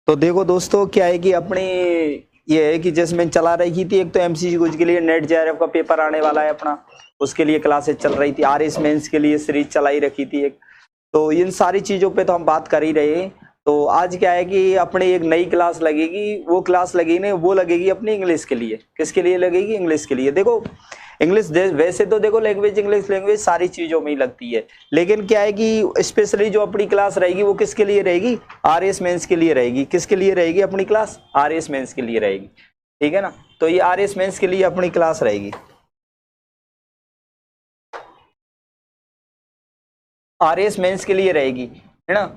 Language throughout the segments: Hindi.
तो देखो दोस्तों, क्या है कि अपने ये है कि जिसमें चला रही थी, एक तो एमसीक्यू के लिए नेट जेआरएफ का पेपर आने वाला है अपना, उसके लिए क्लासेस चल रही थी। आरएस मेंस के लिए सीरीज चलाई रखी थी एक। तो इन सारी चीजों पे तो हम बात कर ही रहे हैं। तो आज क्या है कि अपने एक नई क्लास लगेगी, वो क्लास लगेगी ना, वो लगेगी अपनी इंग्लिश के लिए। किसके लिए लगेगी? इंग्लिश के लिए। देखो इंग्लिश वैसे तो देखो लैंग्वेज, इंग्लिश लैंग्वेज सारी चीजों में ही लगती है, लेकिन क्या है कि स्पेशली जो अपनी क्लास रहेगी वो किसके लिए रहेगी? आरएस मेंस के लिए रहेगी। किसके लिए रहेगी अपनी क्लास? आरएस मेंस के लिए रहेगी। ठीक है ना? तो ये आरएस मेंस के लिए अपनी क्लास रहेगी। आरएस मेंस के लिए रहेगी, है ना?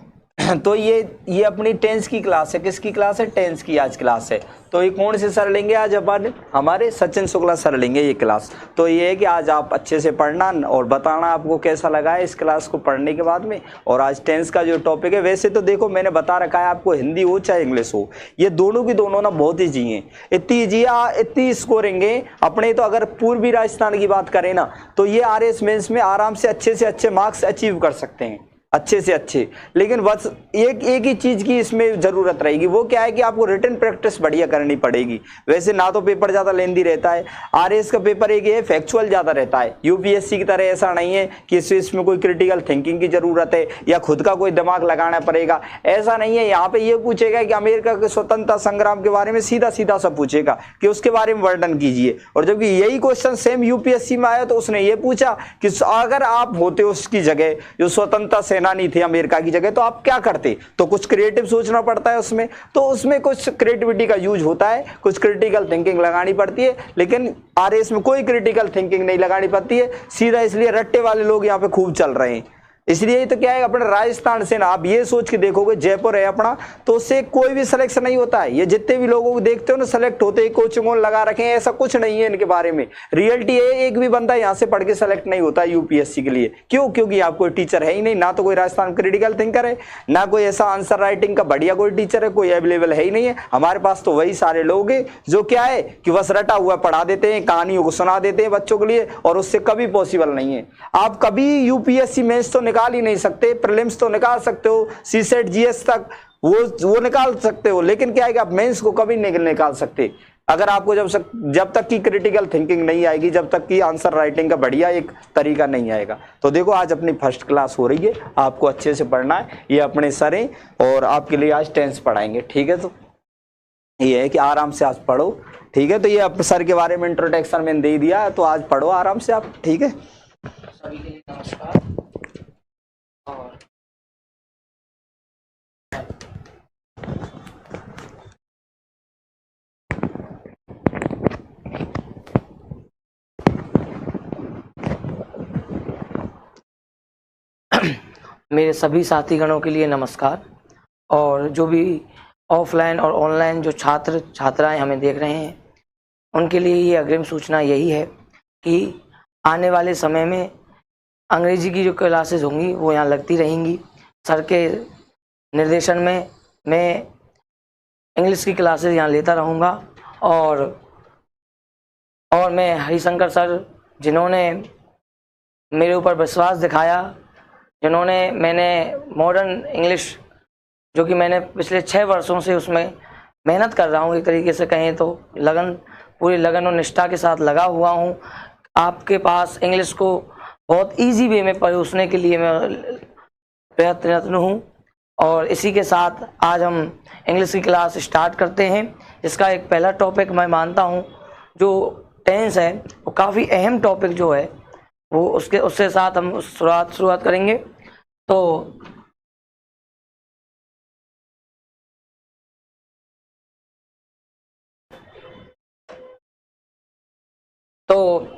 तो ये अपनी टेंस की क्लास है। किसकी क्लास है? टेंस की आज क्लास है। तो ये कौन से सर लेंगे आज अपन? हमारे सचिन शुक्ला सर लेंगे ये क्लास। तो ये है कि आज आप अच्छे से पढ़ना और बताना आपको कैसा लगा है इस क्लास को पढ़ने के बाद में। और आज टेंस का जो टॉपिक है, वैसे तो देखो मैंने बता रखा है आपको, हिंदी हो चाहे इंग्लिश हो, ये दोनों की दोनों ना बहुत ईजी है। इतनी ईजी, इतनी स्कोरिंग है अपने। तो अगर पूर्वी राजस्थान की बात करें ना, तो ये आरएस मेंस में आराम से अच्छे मार्क्स अचीव कर सकते हैं, अच्छे से अच्छे। लेकिन बस एक ही चीज की इसमें जरूरत रहेगी, वो क्या है कि आपको रिटन प्रैक्टिस बढ़िया करनी पड़ेगी। वैसे ना तो पेपर ज्यादा लेंदी रहता है, आरएस का पेपर एक है फैक्चुअल ज्यादा रहता है। यूपीएससी की तरह ऐसा नहीं है कि इसमें कोई क्रिटिकल थिंकिंग की जरूरत है या खुद का कोई दिमाग लगाना पड़ेगा, ऐसा नहीं है। यहाँ पे ये पूछेगा कि अमेरिका के स्वतंत्रता संग्राम के बारे में सीधा सीधा सब पूछेगा कि उसके बारे में वर्णन कीजिए। और जबकि यही क्वेश्चन सेम यूपीएससी में आया तो उसने ये पूछा कि अगर आप होते उसकी जगह, जो स्वतंत्रता सेनानी थे अमेरिका की जगह, तो आप क्या करते? तो कुछ क्रिएटिव सोचना पड़ता है उसमें, तो उसमें कुछ क्रिएटिविटी का यूज होता है, कुछ क्रिटिकल थिंकिंग लगानी पड़ती है। लेकिन आरएस में कोई क्रिटिकल थिंकिंग नहीं लगानी पड़ती है सीधा, इसलिए रट्टे वाले लोग यहाँ पे खूब चल रहे हैं। इसलिए तो क्या है, अपने राजस्थान से ना आप ये सोच के देखोगे, जयपुर है अपना, तो उससे कोई भी सिलेक्शन नहीं होता है। ये जितने भी लोगों को देखते हो ना सेलेक्ट होते हैं, कोचिंग लगा रखे हैं, ऐसा कुछ नहीं है इनके बारे में। रियलिटी है, एक भी बंदा यहाँ से पढ़ के सेलेक्ट नहीं होता यूपीएससी के लिए। क्यों? क्योंकि आप कोई टीचर है ही नहीं, ना तो कोई राजस्थान क्रिटिकल थिंकर है, ना कोई ऐसा आंसर राइटिंग का बढ़िया कोई टीचर है, कोई अवेलेबल है ही नहीं है। हमारे पास तो वही सारे लोग हैं जो क्या है कि बस रटा हुआ पढ़ा देते हैं, कहानियों को सुना देते हैं बच्चों के लिए, और उससे कभी पॉसिबल नहीं है। आप कभी यूपीएससी मेंस तो निकाल ही नहीं सकते, प्रीलिम्स तो निकाल सकते हो, सीसेट जीएस तक वो निकाल सकते हो, लेकिन क्या है कि आप मेंस को कभी नहीं निकाल सकते अगर आपको जब तक की क्रिटिकल थिंकिंग नहीं आएगी, जब तक की आंसर राइटिंग का बढ़िया एक तरीका नहीं आएगा। तो देखो आज अपनी फर्स्ट क्लास हो रही है, आपको अच्छे से पढ़ना है। ये अपने सर हैं और आपके लिए आज टेंस पढ़ाएंगे, ठीक है? तो ये है कि आराम से आज पढ़ो, ठीक है? तो ये अब सर के बारे में इंट्रोडक्शन मैंने दे दिया, तो आज पढ़ो आराम से आप, ठीक है? सभी के लिए नमस्कार। और मेरे सभी साथीगणों के लिए नमस्कार। और जो भी ऑफलाइन और ऑनलाइन जो छात्र छात्राएं हमें देख रहे हैं, उनके लिए ये अग्रिम सूचना यही है कि आने वाले समय में अंग्रेजी की जो क्लासेस होंगी वो यहाँ लगती रहेंगी। सर के निर्देशन में मैं इंग्लिश की क्लासेस यहाँ लेता रहूँगा। और मैं हरिशंकर सर, जिन्होंने मेरे ऊपर विश्वास दिखाया, मैंने मॉडर्न इंग्लिश जो कि मैंने पिछले 6 वर्षों से उसमें मेहनत कर रहा हूँ, एक तरीके से कहें तो पूरी लगन और निष्ठा के साथ लगा हुआ हूँ। आपके पास इंग्लिश को बहुत इजी वे में परोसने के लिए मैं प्रयत्नरत हूँ। और इसी के साथ आज हम इंग्लिश की क्लास स्टार्ट करते हैं। इसका एक पहला टॉपिक मैं मानता हूँ जो टेंस है, वो काफ़ी अहम टॉपिक जो है, वो उसके साथ हम शुरुआत करेंगे। तो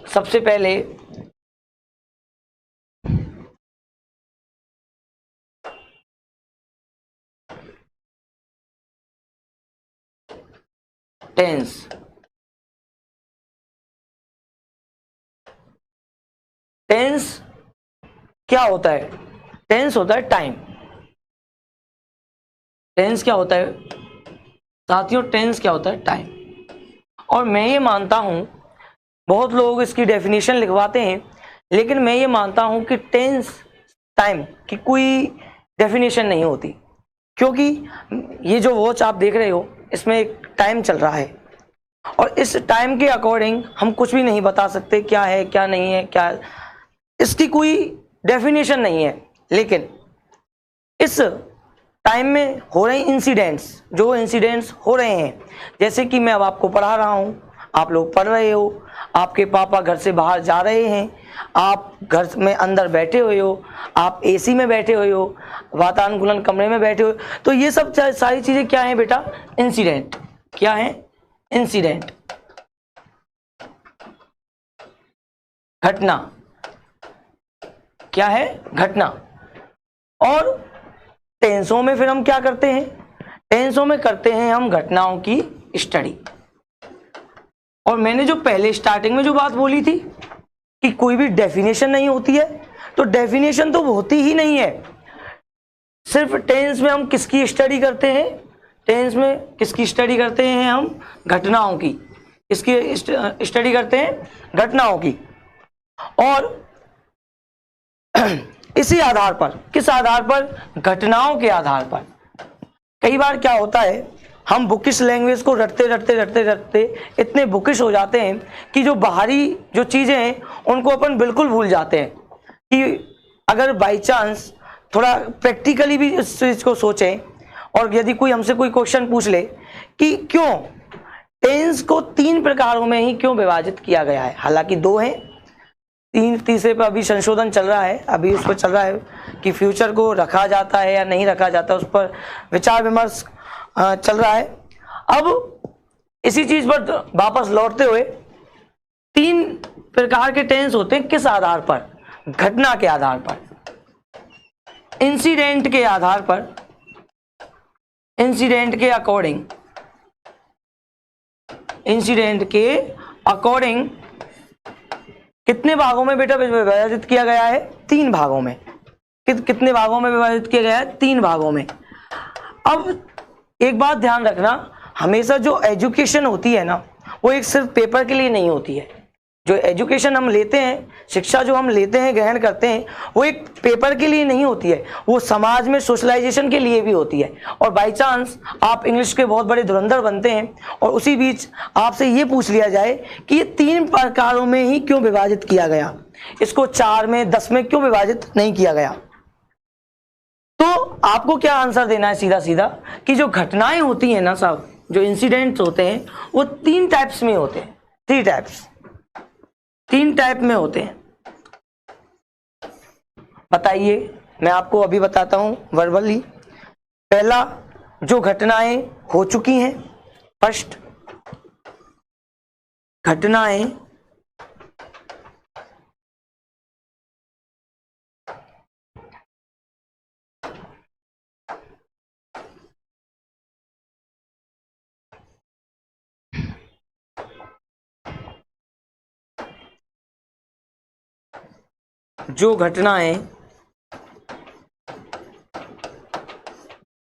सबसे पहले टेंस क्या होता है? टेंस होता है टाइम। टेंस क्या होता है साथियों? टेंस क्या होता है? टाइम। और मैं ये मानता हूँ, बहुत लोग इसकी डेफिनेशन लिखवाते हैं, लेकिन मैं ये मानता हूँ कि टेंस टाइम की कोई डेफिनेशन नहीं होती। क्योंकि ये जो वॉच आप देख रहे हो इसमें एक टाइम चल रहा है और इस टाइम के अकॉर्डिंग हम कुछ भी नहीं बता सकते क्या है क्या नहीं है, क्या इसकी कोई डेफिनेशन नहीं है। लेकिन इस टाइम में हो रहे इंसिडेंट्स, जो इंसिडेंट्स हो रहे हैं, जैसे कि मैं अब आपको पढ़ा रहा हूँ, आप लोग पढ़ रहे हो, आपके पापा घर से बाहर जा रहे हैं, आप घर में अंदर बैठे हुए हो, आप एसी में बैठे हुए हो, वातानुकूलन कमरे में बैठे हो, तो ये सब सारी चीजें क्या हैं बेटा? इंसिडेंट। क्या है? इंसिडेंट, घटना। क्या है? घटना। और टेंसों में फिर हम क्या करते हैं? टेंसों में करते हैं हम घटनाओं की स्टडी। और मैंने जो पहले स्टार्टिंग में जो बात बोली थी कि कोई भी डेफिनेशन नहीं होती है, तो डेफिनेशन तो होती ही नहीं है। सिर्फ टेंस में हम किसकी स्टडी करते हैं? टेंस में किसकी स्टडी करते हैं हम? घटनाओं की। किसकी स्टडी करते हैं? घटनाओं की। और इसी आधार पर, किस आधार पर? घटनाओं के आधार पर। कई बार क्या होता है, हम बुकिश लैंग्वेज को रटते रटते रटते रटते इतने बुकिश हो जाते हैं कि जो बाहरी जो चीज़ें हैं उनको अपन बिल्कुल भूल जाते हैं। कि अगर बाई चांस थोड़ा प्रैक्टिकली भी इस चीज़ को सोचें और यदि कोई हमसे कोई क्वेश्चन पूछ ले कि क्यों टेंस को 3 प्रकारों में ही क्यों विभाजित किया गया है, हालांकि 2 हैं, तीसरे पर अभी संशोधन चल रहा है, अभी उस पर चल रहा है कि फ्यूचर को रखा जाता है या नहीं रखा जाता, उस पर विचार विमर्श चल रहा है। अब इसी चीज पर वापस लौटते हुए 3 प्रकार के टेंस होते हैं। किस आधार पर? घटना के आधार पर, इंसिडेंट के आधार पर, इंसिडेंट के अकॉर्डिंग। इंसिडेंट के अकॉर्डिंग कितने भागों में बेटा विभाजित किया गया है? 3 भागों में। कितने भागों में विभाजित किया गया है? 3 भागों में। अब एक बात ध्यान रखना, हमेशा जो एजुकेशन होती है ना, वो एक सिर्फ पेपर के लिए नहीं होती है। जो एजुकेशन हम लेते हैं, शिक्षा जो हम लेते हैं, ग्रहण करते हैं, वो एक पेपर के लिए नहीं होती है, वो समाज में सोशलाइजेशन के लिए भी होती है। और बाई चांस आप इंग्लिश के बहुत बड़े धुरंधर बनते हैं और उसी बीच आपसे ये पूछ लिया जाए कि ये 3 प्रकारों में ही क्यों विभाजित किया गया, इसको 4 में 10 में क्यों विभाजित नहीं किया गया, तो आपको क्या आंसर देना है? सीधा सीधा कि जो घटनाएं होती हैं ना साहब, जो इंसिडेंट्स होते हैं, वो 3 टाइप्स में होते हैं। 3 टाइप्स, 3 टाइप में होते हैं। बताइए, मैं आपको अभी बताता हूं वर्बली। पहला, जो घटनाएं हो चुकी हैं। फर्स्ट, घटनाएं जो घटनाएं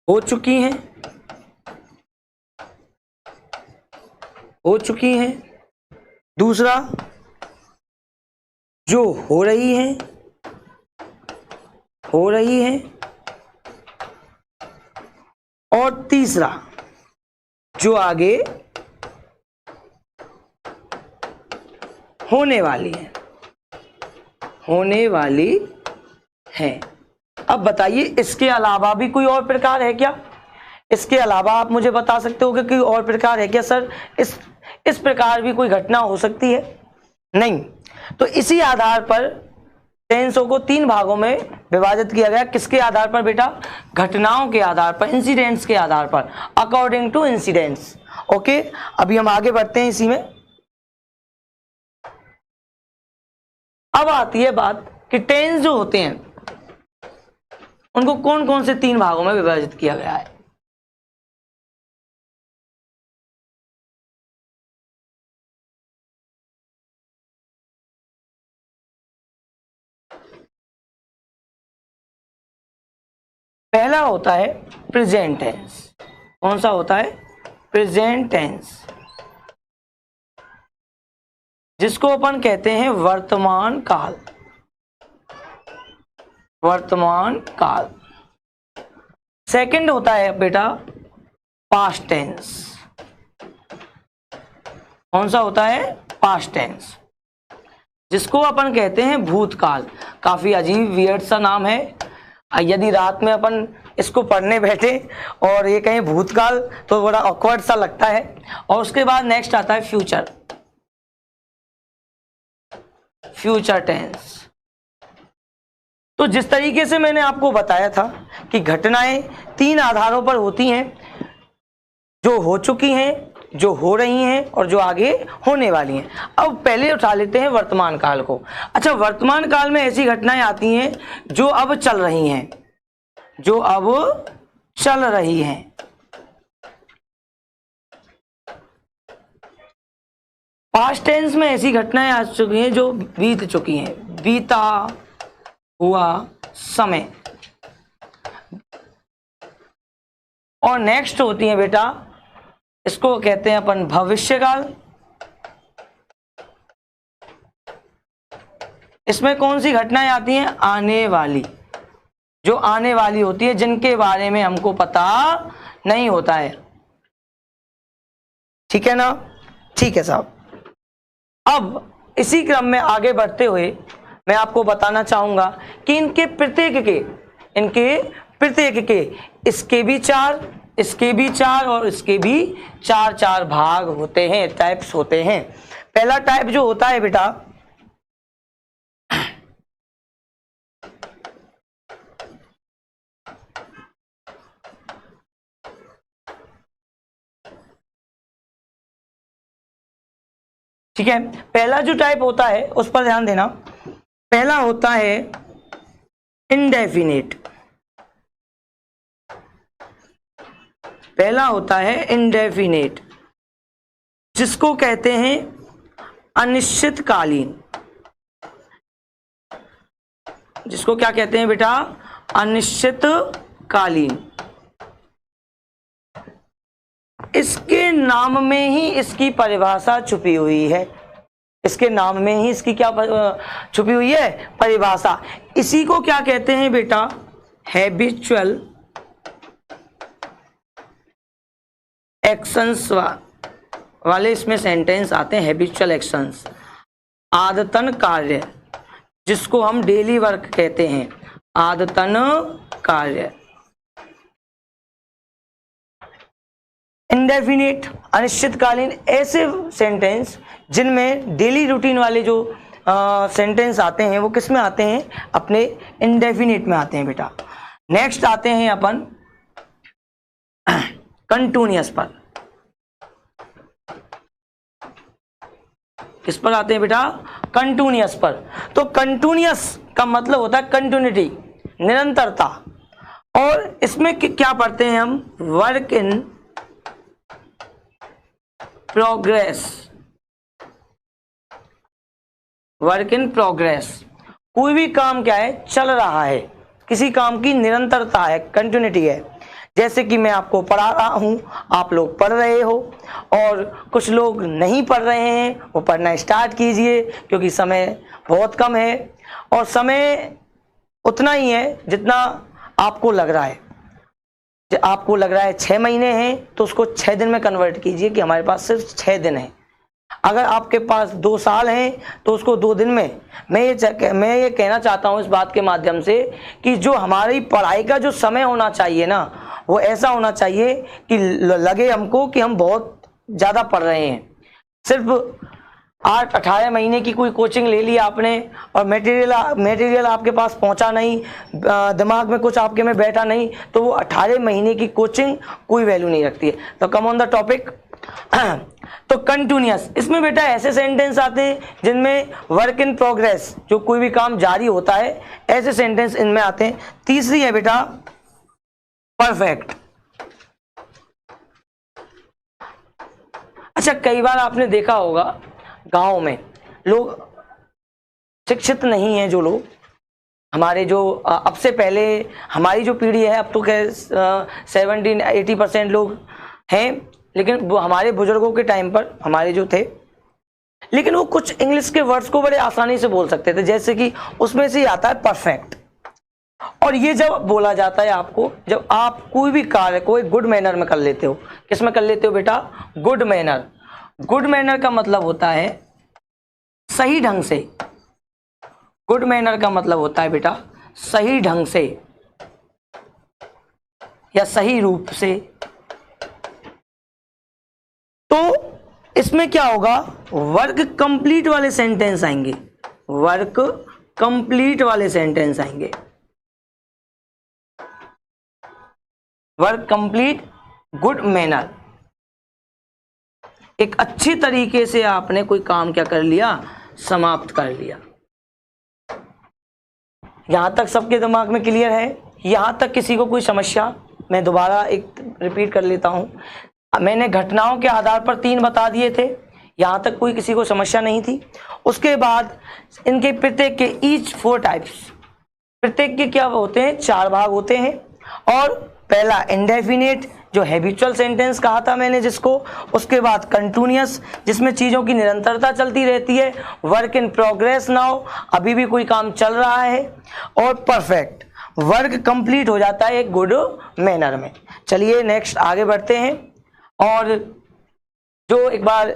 हो चुकी हैं, हो चुकी हैं। दूसरा, जो हो रही हैं, हो रही हैं। और तीसरा, जो आगे होने वाली है, होने वाली है। अब बताइए, इसके अलावा भी कोई और प्रकार है क्या? इसके अलावा आप मुझे बता सकते हो कि कोई और प्रकार है क्या? सर, इस प्रकार भी कोई घटना हो सकती है? नहीं। तो इसी आधार पर टेंसों को 3 भागों में विभाजित किया गया। किसके आधार पर बेटा? घटनाओं के आधार पर, इंसिडेंट्स के आधार पर, अकॉर्डिंग टू इंसिडेंट्स। ओके, अभी हम आगे बढ़ते हैं इसी में। अब आती है बात कि टेंस जो होते हैं उनको कौन कौन से 3 भागों में विभाजित किया गया है। पहला होता है प्रेजेंट टेंस। कौन सा होता है? प्रेजेंट टेंस, जिसको अपन कहते हैं वर्तमान काल। वर्तमान काल। सेकंड होता है बेटा पास्ट टेंस। कौन सा होता है? पास्ट टेंस, जिसको अपन कहते हैं भूतकाल। काफी अजीब वियर्ड सा नाम है। यदि रात में अपन इसको पढ़ने बैठे और ये कहें भूतकाल तो बड़ा ऑकवर्ड सा लगता है। और उसके बाद नेक्स्ट आता है फ्यूचर, फ्यूचर टेंस। तो जिस तरीके से मैंने आपको बताया था कि घटनाएं 3 आधारों पर होती हैं, जो हो चुकी हैं, जो हो रही हैं और जो आगे होने वाली हैं। अब पहले उठा लेते हैं वर्तमान काल को। अच्छा, वर्तमान काल में ऐसी घटनाएं आती हैं जो अब चल रही हैं, जो अब चल रही हैं। पास्ट टेंस में ऐसी घटनाएं आ चुकी हैं जो बीत चुकी हैं, बीता हुआ समय। और नेक्स्ट होती है बेटा, इसको कहते हैं अपन भविष्यकाल। इसमें कौन सी घटनाएं आती हैं? आने वाली, जो आने वाली होती है, जिनके बारे में हमको पता नहीं होता है। ठीक है ना? ठीक है साहब। अब इसी क्रम में आगे बढ़ते हुए मैं आपको बताना चाहूंगा कि इनके प्रत्येक के इसके भी 4, इसके भी 4 और इसके भी 4 भाग होते हैं, टाइप्स होते हैं। पहला टाइप जो होता है बेटा, ठीक है, पहला जो टाइप होता है उस पर ध्यान देना। पहला होता है इंडेफिनिट। पहला होता है इंडेफिनिट, जिसको कहते हैं अनिश्चितकालीन। जिसको क्या कहते हैं बेटा? अनिश्चितकालीन। इसके नाम में ही इसकी परिभाषा छुपी हुई है। इसके नाम में ही इसकी क्या छुपी हुई है? परिभाषा। इसी को क्या कहते हैं बेटा? हैबिचुअल एक्शंस वाले इसमें सेंटेंस आते हैं। हैबिचुअल एक्शंस, आदतन कार्य, जिसको हम डेली वर्क कहते हैं, आदतन कार्य। इंडेफिनिट, अनिश्चितकालीन, ऐसे सेंटेंस जिनमें डेली रूटीन वाले जो सेंटेंस आते हैं वो किस में आते हैं? अपने इंडेफिनिट में आते हैं बेटा। नेक्स्ट आते हैं अपन कंटिन्यूअस पर। किस पर आते हैं बेटा? कंटिन्यूअस पर। तो कंटिन्यूअस का मतलब होता है कंटिन्यूटी, निरंतरता। और इसमें क्या पढ़ते हैं हम? Work in progress. Work in progress, कोई भी काम क्या है? चल रहा है, किसी काम की निरंतरता है, कंटिन्यूटी है। जैसे कि मैं आपको पढ़ा रहा हूं, आप लोग पढ़ रहे हो, और कुछ लोग नहीं पढ़ रहे हैं, वो पढ़ना स्टार्ट कीजिए, क्योंकि समय बहुत कम है और समय उतना ही है जितना आपको लग रहा है। आपको लग रहा है 6 महीने हैं, तो उसको 6 दिन में कन्वर्ट कीजिए कि हमारे पास सिर्फ 6 दिन है। अगर आपके पास 2 साल हैं तो उसको 2 दिन में। मैं ये कहना चाहता हूं इस बात के माध्यम से कि जो हमारी पढ़ाई का जो समय होना चाहिए ना, वो ऐसा होना चाहिए कि लगे हमको कि हम बहुत ज़्यादा पढ़ रहे हैं। सिर्फ 8-18 महीने की कोई कोचिंग ले ली आपने और मटेरियल आपके पास पहुंचा नहीं, दिमाग में कुछ आपके में बैठा नहीं, तो वो 18 महीने की कोचिंग कोई वैल्यू नहीं रखती है। तो कम ऑन द टॉपिक। तो कंटिन्यूअस, इसमें बेटा ऐसे सेंटेंस आते हैं जिनमें वर्क इन प्रोग्रेस, जो कोई भी काम जारी होता है, ऐसे सेंटेंस इनमें आते हैं। तीसरी है बेटा परफेक्ट। अच्छा, कई बार आपने देखा होगा गांव में लोग शिक्षित नहीं हैं, जो लोग हमारे जो अब से पहले हमारी जो पीढ़ी है, अब तो क्या 70-80% लोग हैं, लेकिन वो हमारे बुजुर्गों के टाइम पर हमारे जो थे, लेकिन वो कुछ इंग्लिश के वर्ड्स को बड़े आसानी से बोल सकते थे। जैसे कि उसमें से ही आता है परफेक्ट। और ये जब बोला जाता है आपको, जब आप कोई भी कार्य को एक गुड मैनर में कर लेते हो, किस में कर लेते हो बेटा? Good manner. गुड मैनर का मतलब होता है सही ढंग से। गुड मैनर का मतलब होता है बेटा सही ढंग से या सही रूप से। तो इसमें क्या होगा? वर्क कंप्लीट वाले सेंटेंस आएंगे, वर्क कंप्लीट वाले सेंटेंस आएंगे, वर्क कंप्लीट गुड मैनर। एक अच्छी तरीके से आपने कोई काम क्या कर लिया? समाप्त कर लिया। यहां तक सबके दिमाग में क्लियर है? यहां तक किसी को कोई समस्या? मैं दोबारा एक रिपीट कर लेता हूं। मैंने घटनाओं के आधार पर 3 बता दिए थे, यहां तक कोई किसी को समस्या नहीं थी। उसके बाद इनके प्रत्येक के ईच 4 टाइप्स, प्रत्येक के क्या होते हैं? 4 भाग होते हैं। और पहला इंडेफिनिट जो हैबिचुअल सेंटेंस कहा था मैंने जिसको, उसके बाद कंटिन्यूअस जिसमें चीजों की निरंतरता चलती रहती है, वर्क इन प्रोग्रेस नाउ अभी भी कोई काम चल रहा है, और परफेक्ट वर्क कंप्लीट हो जाता है एक गुड मैनर में। चलिए नेक्स्ट आगे बढ़ते हैं। और जो एक बार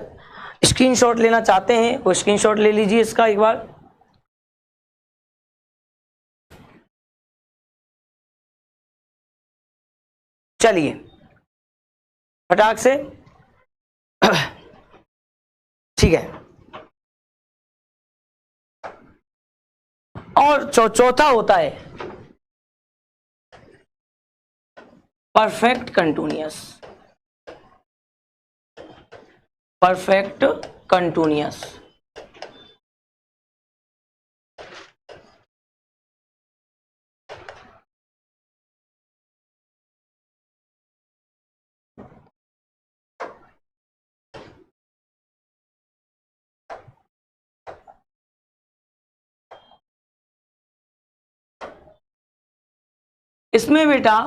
स्क्रीनशॉट लेना चाहते हैं वो स्क्रीनशॉट ले लीजिए इसका एक बार। चलिए फटाक से, ठीक है। और चौथा होता है परफेक्ट कंटिन्यूअस। परफेक्ट कंटिन्यूअस इसमें बेटा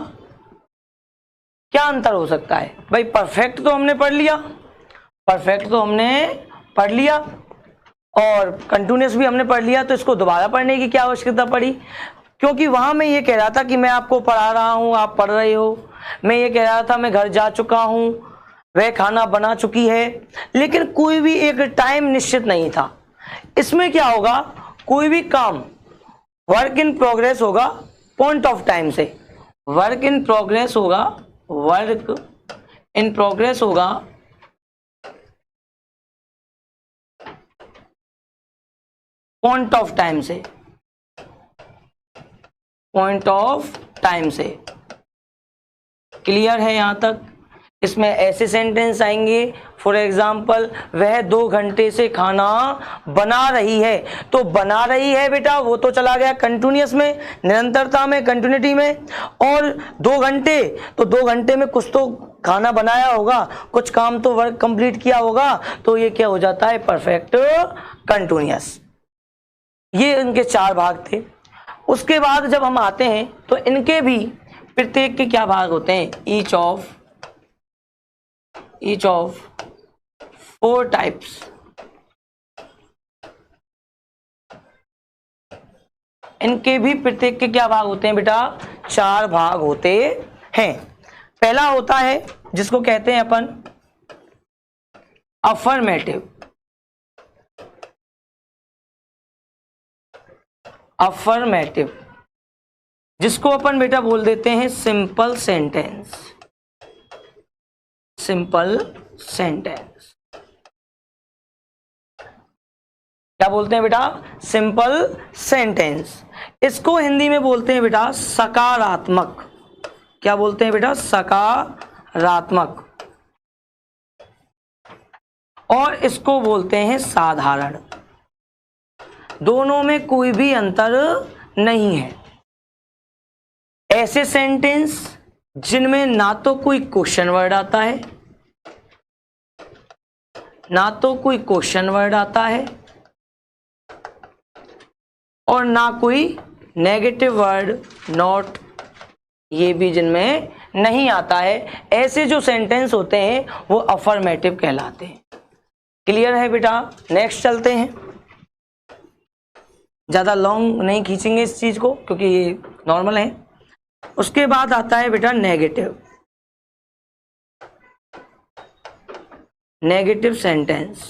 क्या अंतर हो सकता है? भाई परफेक्ट तो हमने पढ़ लिया, परफेक्ट तो हमने पढ़ लिया, और कंटिन्यूअस भी हमने पढ़ लिया, तो इसको दोबारा पढ़ने की क्या आवश्यकता पड़ी? क्योंकि वहां मैं ये कह रहा था कि मैं आपको पढ़ा रहा हूं, आप पढ़ रहे हो। मैं ये कह रहा था मैं घर जा चुका हूं, वह खाना बना चुकी है, लेकिन कोई भी एक टाइम निश्चित नहीं था। इसमें क्या होगा? कोई भी काम वर्क इन प्रोग्रेस होगा पॉइंट ऑफ टाइम से, वर्क इन प्रोग्रेस होगा, वर्क इन प्रोग्रेस होगा पॉइंट ऑफ टाइम से, पॉइंट ऑफ टाइम से। क्लियर है यहां तक? इसमें ऐसे सेंटेंस आएंगे, फॉर एग्जाम्पल वह 2 घंटे से खाना बना रही है। तो बना रही है बेटा वो तो चला गया कंटिन्यूअस में, निरंतरता में, कंटिन्यूटी में। और 2 घंटे, तो 2 घंटे में कुछ तो खाना बनाया होगा, कुछ काम तो वर्क कंप्लीट किया होगा, तो ये क्या हो जाता है? Perfect continuous. ये इनके 4 भाग थे। उसके बाद जब हम आते हैं तो इनके भी प्रत्येक के क्या भाग होते हैं? Each of 4 types. इनके भी प्रत्येक के क्या भाग होते हैं बेटा? 4 भाग होते हैं। पहला होता है जिसको कहते हैं अपन अफर्मेटिव। अफर्मेटिव जिसको अपन बेटा बोल देते हैं सिंपल सेंटेंस। सिंपल सेंटेंस क्या बोलते हैं बेटा? Simple sentence. इसको हिंदी में बोलते हैं बेटा सकारात्मक। क्या बोलते हैं बेटा? सकारात्मक। और इसको बोलते हैं साधारण। दोनों में कोई भी अंतर नहीं है। ऐसे सेंटेंस जिनमें ना तो कोई क्वेश्चन वर्ड आता है, ना तो कोई क्वेश्चन वर्ड आता है, और ना कोई नेगेटिव वर्ड नॉट, ये भी जिनमें नहीं आता है, ऐसे जो सेंटेंस होते हैं वो अफर्मेटिव कहलाते हैं। क्लियर है बेटा? नेक्स्ट चलते हैं। ज़्यादा लॉन्ग नहीं खींचेंगे इस चीज़ को क्योंकि ये नॉर्मल है। उसके बाद आता है बेटा नेगेटिव, नेगेटिव सेंटेंस,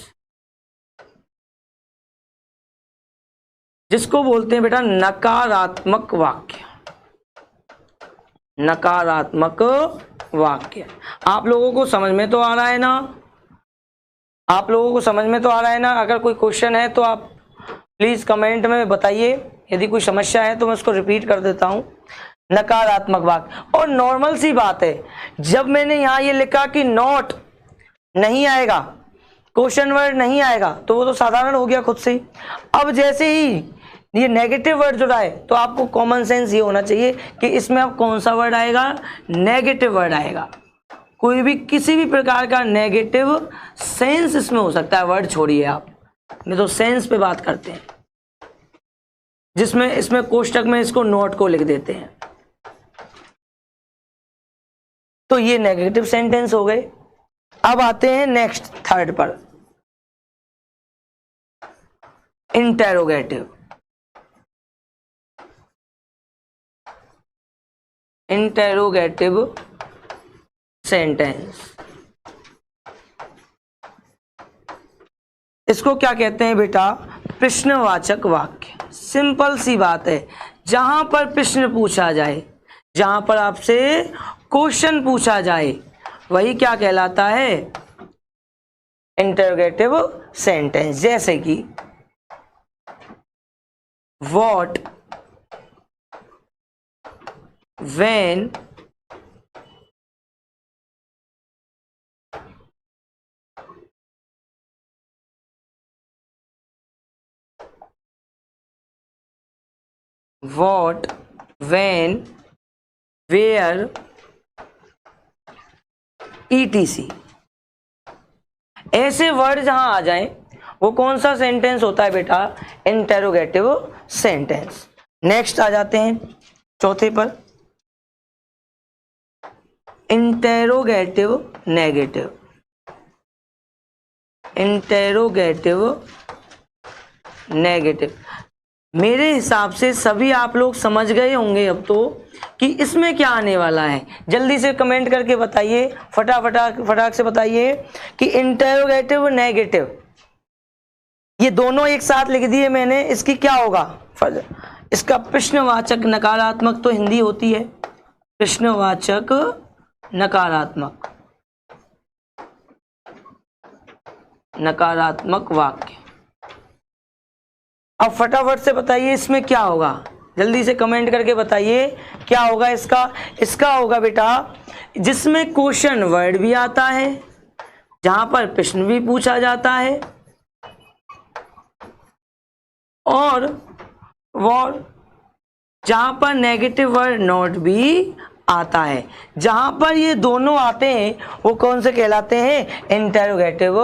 जिसको बोलते हैं बेटा नकारात्मक वाक्य, नकारात्मक वाक्य। आप लोगों को समझ में तो आ रहा है ना? आप लोगों को समझ में तो आ रहा है ना? अगर कोई क्वेश्चन है तो आप प्लीज कमेंट में बताइए, यदि कोई समस्या है तो मैं उसको रिपीट कर देता हूं। नकारात्मक वाक्य, और नॉर्मल सी बात है, जब मैंने यहां ये लिखा कि नॉट नहीं आएगा, क्वेश्चन वर्ड नहीं आएगा, तो वो तो साधारण हो गया खुद से ही। अब जैसे ही ये नेगेटिव वर्ड जुड़ा है तो आपको कॉमन सेंस ये होना चाहिए कि इसमें अब कौन सा वर्ड आएगा? नेगेटिव वर्ड आएगा। कोई भी किसी भी प्रकार का नेगेटिव सेंस इसमें हो सकता है, वर्ड छोड़िए आप, नहीं तो सेंस पे बात करते हैं, जिसमें इसमें कोष्टक में इसको नोट को लिख देते हैं। तो ये नेगेटिव सेंटेंस हो गए। अब आते हैं नेक्स्ट थर्ड पर, इंटेरोगेटिव। इंटेरोगेटिव सेंटेंस, इसको क्या कहते हैं बेटा? प्रश्नवाचक वाक्य। सिंपल सी बात है, जहां पर प्रश्न पूछा जाए, जहां पर आपसे क्वेश्चन पूछा जाए, वही क्या कहलाता है? Interrogative sentence. जैसे कि what, when, what, when, where, etc। ऐसे वर्ड जहां आ जाएं, वो कौन सा सेंटेंस होता है बेटा? Interrogative sentence. नेक्स्ट आ जाते हैं चौथे पर, इंटेरोगेटिव नेगेटिव। इंटेरोगेटिव नेगेटिव, मेरे हिसाब से सभी आप लोग समझ गए होंगे अब तो कि इसमें क्या आने वाला है। जल्दी से कमेंट करके बताइए, फटाक से बताइए कि इंटेरोगेटिव नेगेटिव, ये दोनों एक साथ लिख दिए मैंने, इसकी क्या होगा? इसका प्रश्नवाचक नकारात्मक तो हिंदी होती है, प्रश्नवाचक नकारात्मक, नकारात्मक वाक्य। अब फटाफट से बताइए इसमें क्या होगा, जल्दी से कमेंट करके बताइए क्या होगा इसका। इसका होगा बेटा, जिसमें क्वेश्चन वर्ड भी आता है, जहां पर प्रश्न भी पूछा जाता है, और जहां पर नेगेटिव वर्ड नॉट भी आता है। जहां पर ये दोनों आते हैं वो कौन से कहलाते हैं? Interrogative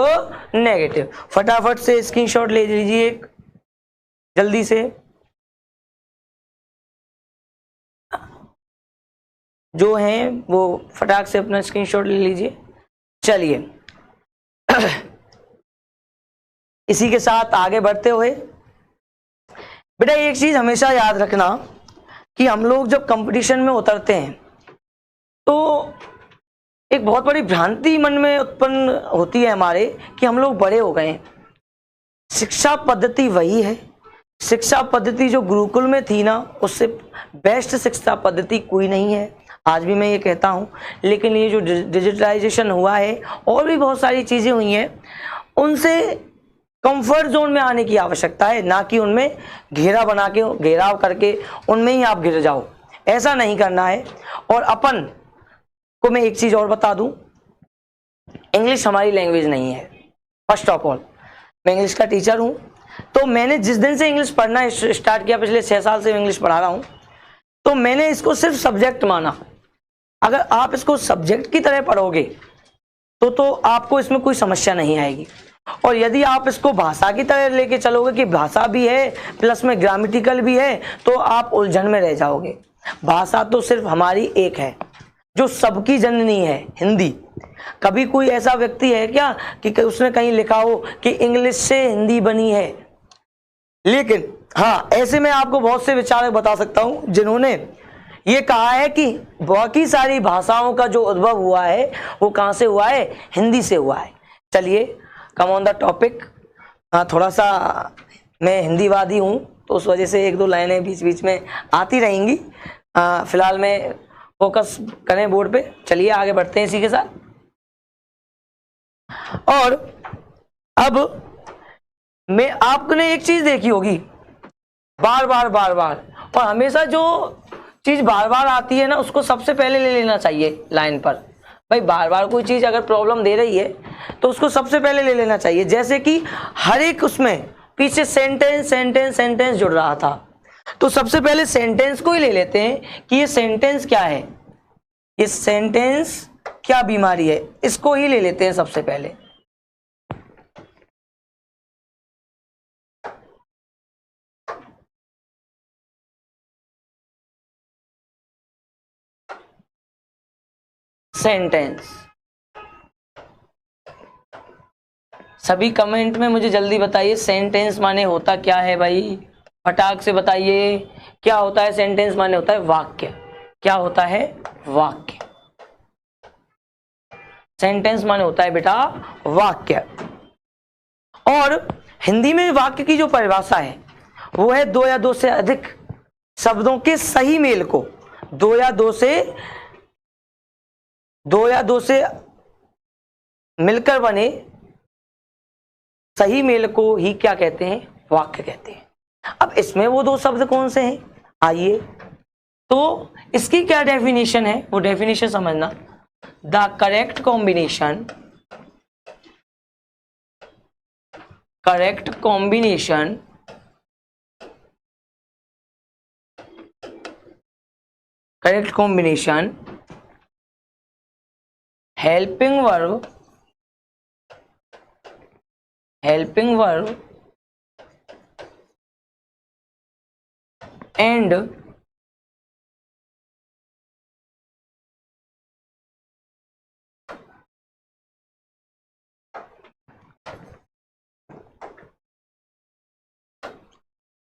negative. फटाफट से स्क्रीनशॉट ले लीजिए एक, जल्दी से, जो हैं वो फटाक से अपना स्क्रीनशॉट ले लीजिए। चलिए इसी के साथ आगे बढ़ते हुए बेटा एक चीज हमेशा याद रखना कि हम लोग जब कंपटीशन में उतरते हैं तो एक बहुत बड़ी भ्रांति मन में उत्पन्न होती है हमारे कि हम लोग बड़े हो गए हैं। शिक्षा पद्धति वही है, शिक्षा पद्धति जो गुरुकुल में थी ना, उससे बेस्ट शिक्षा पद्धति कोई नहीं है। आज भी मैं ये कहता हूँ, लेकिन ये जो डिजिटलाइजेशन हुआ है और भी बहुत सारी चीज़ें हुई हैं, उनसे कंफर्ट जोन में आने की आवश्यकता है, ना कि उनमें घेरा बना के, घेराव करके उनमें ही आप घिर जाओ। ऐसा नहीं करना है। और अपन को मैं एक चीज़ और बता दूं, इंग्लिश हमारी लैंग्वेज नहीं है। फर्स्ट ऑफ ऑल, मैं इंग्लिश का टीचर हूं, तो मैंने जिस दिन से इंग्लिश पढ़ना स्टार्ट किया, पिछले 6 साल से इंग्लिश पढ़ा रहा हूं, तो मैंने इसको सिर्फ सब्जेक्ट माना। अगर आप इसको सब्जेक्ट की तरह पढ़ोगे तो आपको इसमें कोई समस्या नहीं आएगी। और यदि आप इसको भाषा की तरह लेके चलोगे कि भाषा भी है प्लस में ग्रामेटिकल भी है, तो आप उलझन में रह जाओगे। भाषा तो सिर्फ हमारी एक है जो सबकी जननी है, हिंदी। कभी कोई ऐसा व्यक्ति है क्या कि उसने कहीं लिखा हो कि इंग्लिश से हिंदी बनी है? लेकिन हाँ, ऐसे मैं आपको बहुत से विचारक बता सकता हूं जिन्होंने ये कहा है कि बाकी सारी भाषाओं का जो उद्भव हुआ है वो कहाँ से हुआ है, हिंदी से हुआ है। चलिए कम ऑन द टॉपिक। थोड़ा सा मैं हिंदीवादी हूँ तो उस वजह से एक दो लाइनें बीच बीच में आती रहेंगी। फिलहाल में फोकस करें बोर्ड पे। चलिए आगे बढ़ते हैं इसी के साथ। और अब मैं आपने एक चीज देखी होगी, बार बार और हमेशा जो चीज बार बार आती है ना उसको सबसे पहले ले लेना चाहिए लाइन पर। भाई बार बार कोई चीज अगर प्रॉब्लम दे रही है तो उसको सबसे पहले ले लेना चाहिए। जैसे कि हर एक उसमें पीछे सेंटेंस जुड़ रहा था, तो सबसे पहले सेंटेंस को ही ले लेते हैं कि ये सेंटेंस क्या है, ये सेंटेंस क्या बीमारी है, इसको ही ले लेते हैं सबसे पहले। सेंटेंस। सभी कमेंट में मुझे जल्दी बताइए सेंटेंस माने होता क्या है भाई, फटाक से बताइए क्या होता है। सेंटेंस माने होता है वाक्य। क्या होता है? वाक्य। सेंटेंस माने होता है बेटा वाक्य। और हिंदी में वाक्य की जो परिभाषा है वो है दो या दो से अधिक शब्दों के सही मेल को, दो या दो से मिलकर बने सही मेल को ही क्या कहते हैं? वाक्य कहते हैं। अब इसमें वो दो शब्द कौन से हैं, आइए तो इसकी क्या डेफिनेशन है वो डेफिनेशन समझना। The correct combination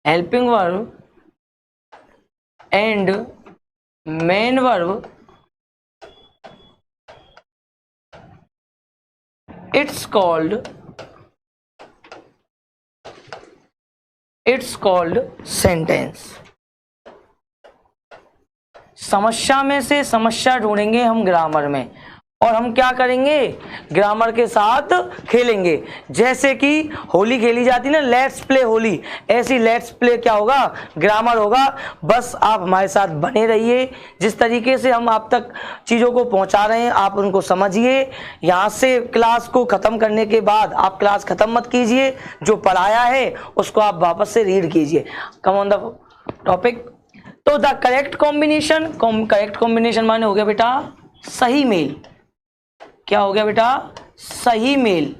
helping verb and main verb, it's called sentence. समस्या में से समस्या ढूंढेंगे हम ग्रामर में, और हम क्या करेंगे? ग्रामर के साथ खेलेंगे। जैसे कि होली खेली जाती ना, लेट्स प्ले होली, ऐसी लेट्स प्ले क्या होगा? ग्रामर होगा। बस आप हमारे साथ बने रहिए। जिस तरीके से हम आप तक चीज़ों को पहुंचा रहे हैं आप उनको समझिए। यहाँ से क्लास को ख़त्म करने के बाद आप क्लास ख़त्म मत कीजिए, जो पढ़ाया है उसको आप वापस से रीड कीजिए। Come on the topic. तो द करेक्ट कॉम्बिनेशन माने हो गया बेटा सही मेल। क्या हो गया बेटा? सही मेल।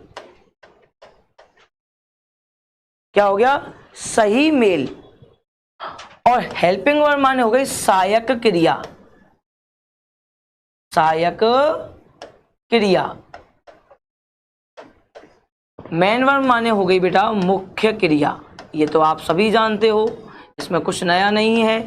क्या हो गया? सही मेल। और हेल्पिंग वर्ब माने हो गई सहायक क्रिया। मेन वर्ब माने हो गई बेटा मुख्य क्रिया। ये तो आप सभी जानते हो, इसमें कुछ नया नहीं है।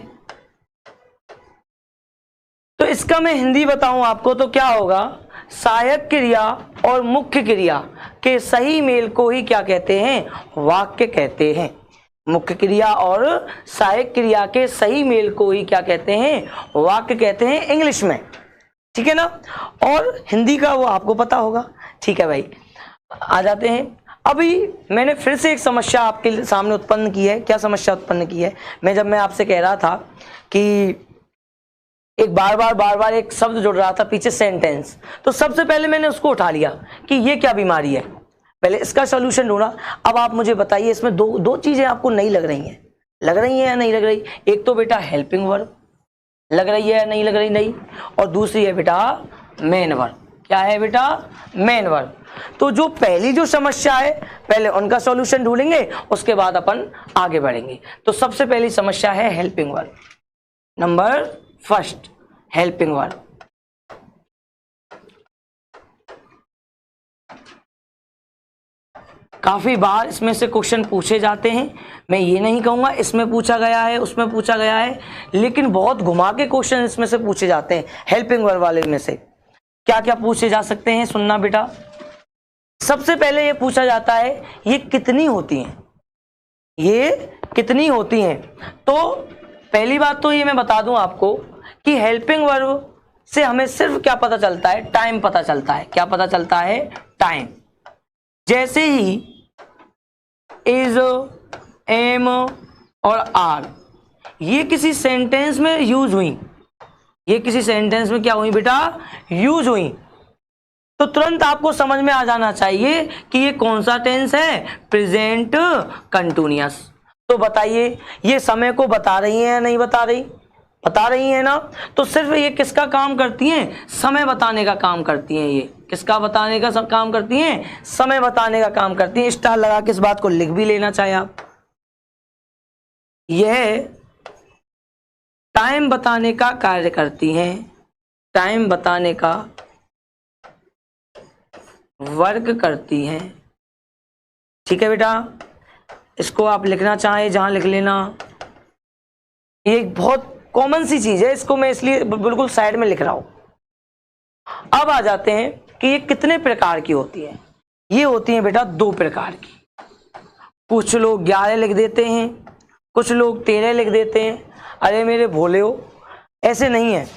तो इसका मैं हिंदी बताऊं आपको तो क्या होगा? सहायक क्रिया और मुख्य क्रिया के सही मेल को ही क्या कहते हैं? वाक्य कहते हैं। मुख्य क्रिया और सहायक क्रिया के सही मेल को ही क्या कहते हैं? वाक्य कहते हैं इंग्लिश में। ठीक है ना? और हिंदी का वो आपको पता होगा। ठीक है भाई, आ जाते हैं। अभी मैंने फिर से एक समस्या आपके सामने उत्पन्न की है। क्या समस्या उत्पन्न की है? जब मैं आपसे कह रहा था कि एक बार बार एक शब्द जुड़ रहा था पीछे सेंटेंस, तो सबसे पहले मैंने उसको उठा लिया कि ये क्या बीमारी है, पहले इसका सॉल्यूशन ढूंढा। अब आप मुझे बताइए इसमें दो चीजें आपको नहीं लग रही हैं या नहीं लग रही? एक तो बेटा हेल्पिंग वर्ब लग रही है या नहीं लग रही? नहीं। और दूसरी है बेटा मेन वर्ब। क्या है बेटा? Main verb. तो जो पहली जो समस्या है पहले उनका सॉल्यूशन ढूंढेंगे, उसके बाद अपन आगे बढ़ेंगे। तो सबसे पहली समस्या है helping verb. Number first, helping verb. काफ़ी बार इसमें से क्वेश्चन पूछे जाते हैं। मैं ये नहीं कहूँगा इसमें पूछा गया है उसमें पूछा गया है, लेकिन बहुत घुमा के क्वेश्चन इसमें से पूछे जाते हैं। हेल्पिंग वर्ब वाले में से क्या क्या पूछे जा सकते हैं, सुनना बेटा। सबसे पहले ये पूछा जाता है ये कितनी होती हैं, ये कितनी होती हैं। तो पहली बात तो ये मैं बता दूं आपको कि हेल्पिंग वर्ब से हमें सिर्फ क्या पता चलता है, टाइम पता चलता है। क्या पता चलता है, टाइम। जैसे ही इज, एम और आर ये किसी सेंटेंस में यूज हुई, ये किसी सेंटेंस में क्या हुई बेटा, यूज हुई, तो तुरंत आपको समझ में आ जाना चाहिए कि ये कौन सा टेंस है, प्रेजेंट कंटिन्यूअस। तो बताइए ये समय को बता रही है या नहीं बता रही, बता रही है ना। तो सिर्फ ये किसका काम करती हैं, समय बताने का काम करती हैं। ये किसका बताने का काम करती हैं, समय बताने का काम करती हैं। स्टार लगा के इस बात को लिख भी लेना चाहे आप। यह टाइम बताने का कार्य करती हैं, टाइम बताने का वर्क करती हैं। ठीक है बेटा, इसको आप लिखना चाहें जहां लिख लेना। ये एक बहुत कॉमन सी चीज है, इसको मैं इसलिए बिल्कुल साइड में लिख रहा हूं। अब आ जाते हैं कि ये कितने प्रकार की होती है। ये होती है बेटा 2 प्रकार की। कुछ लोग 11 लिख देते हैं, कुछ लोग 13 लिख देते हैं। अरे मेरे भोले हो, ऐसे नहीं है।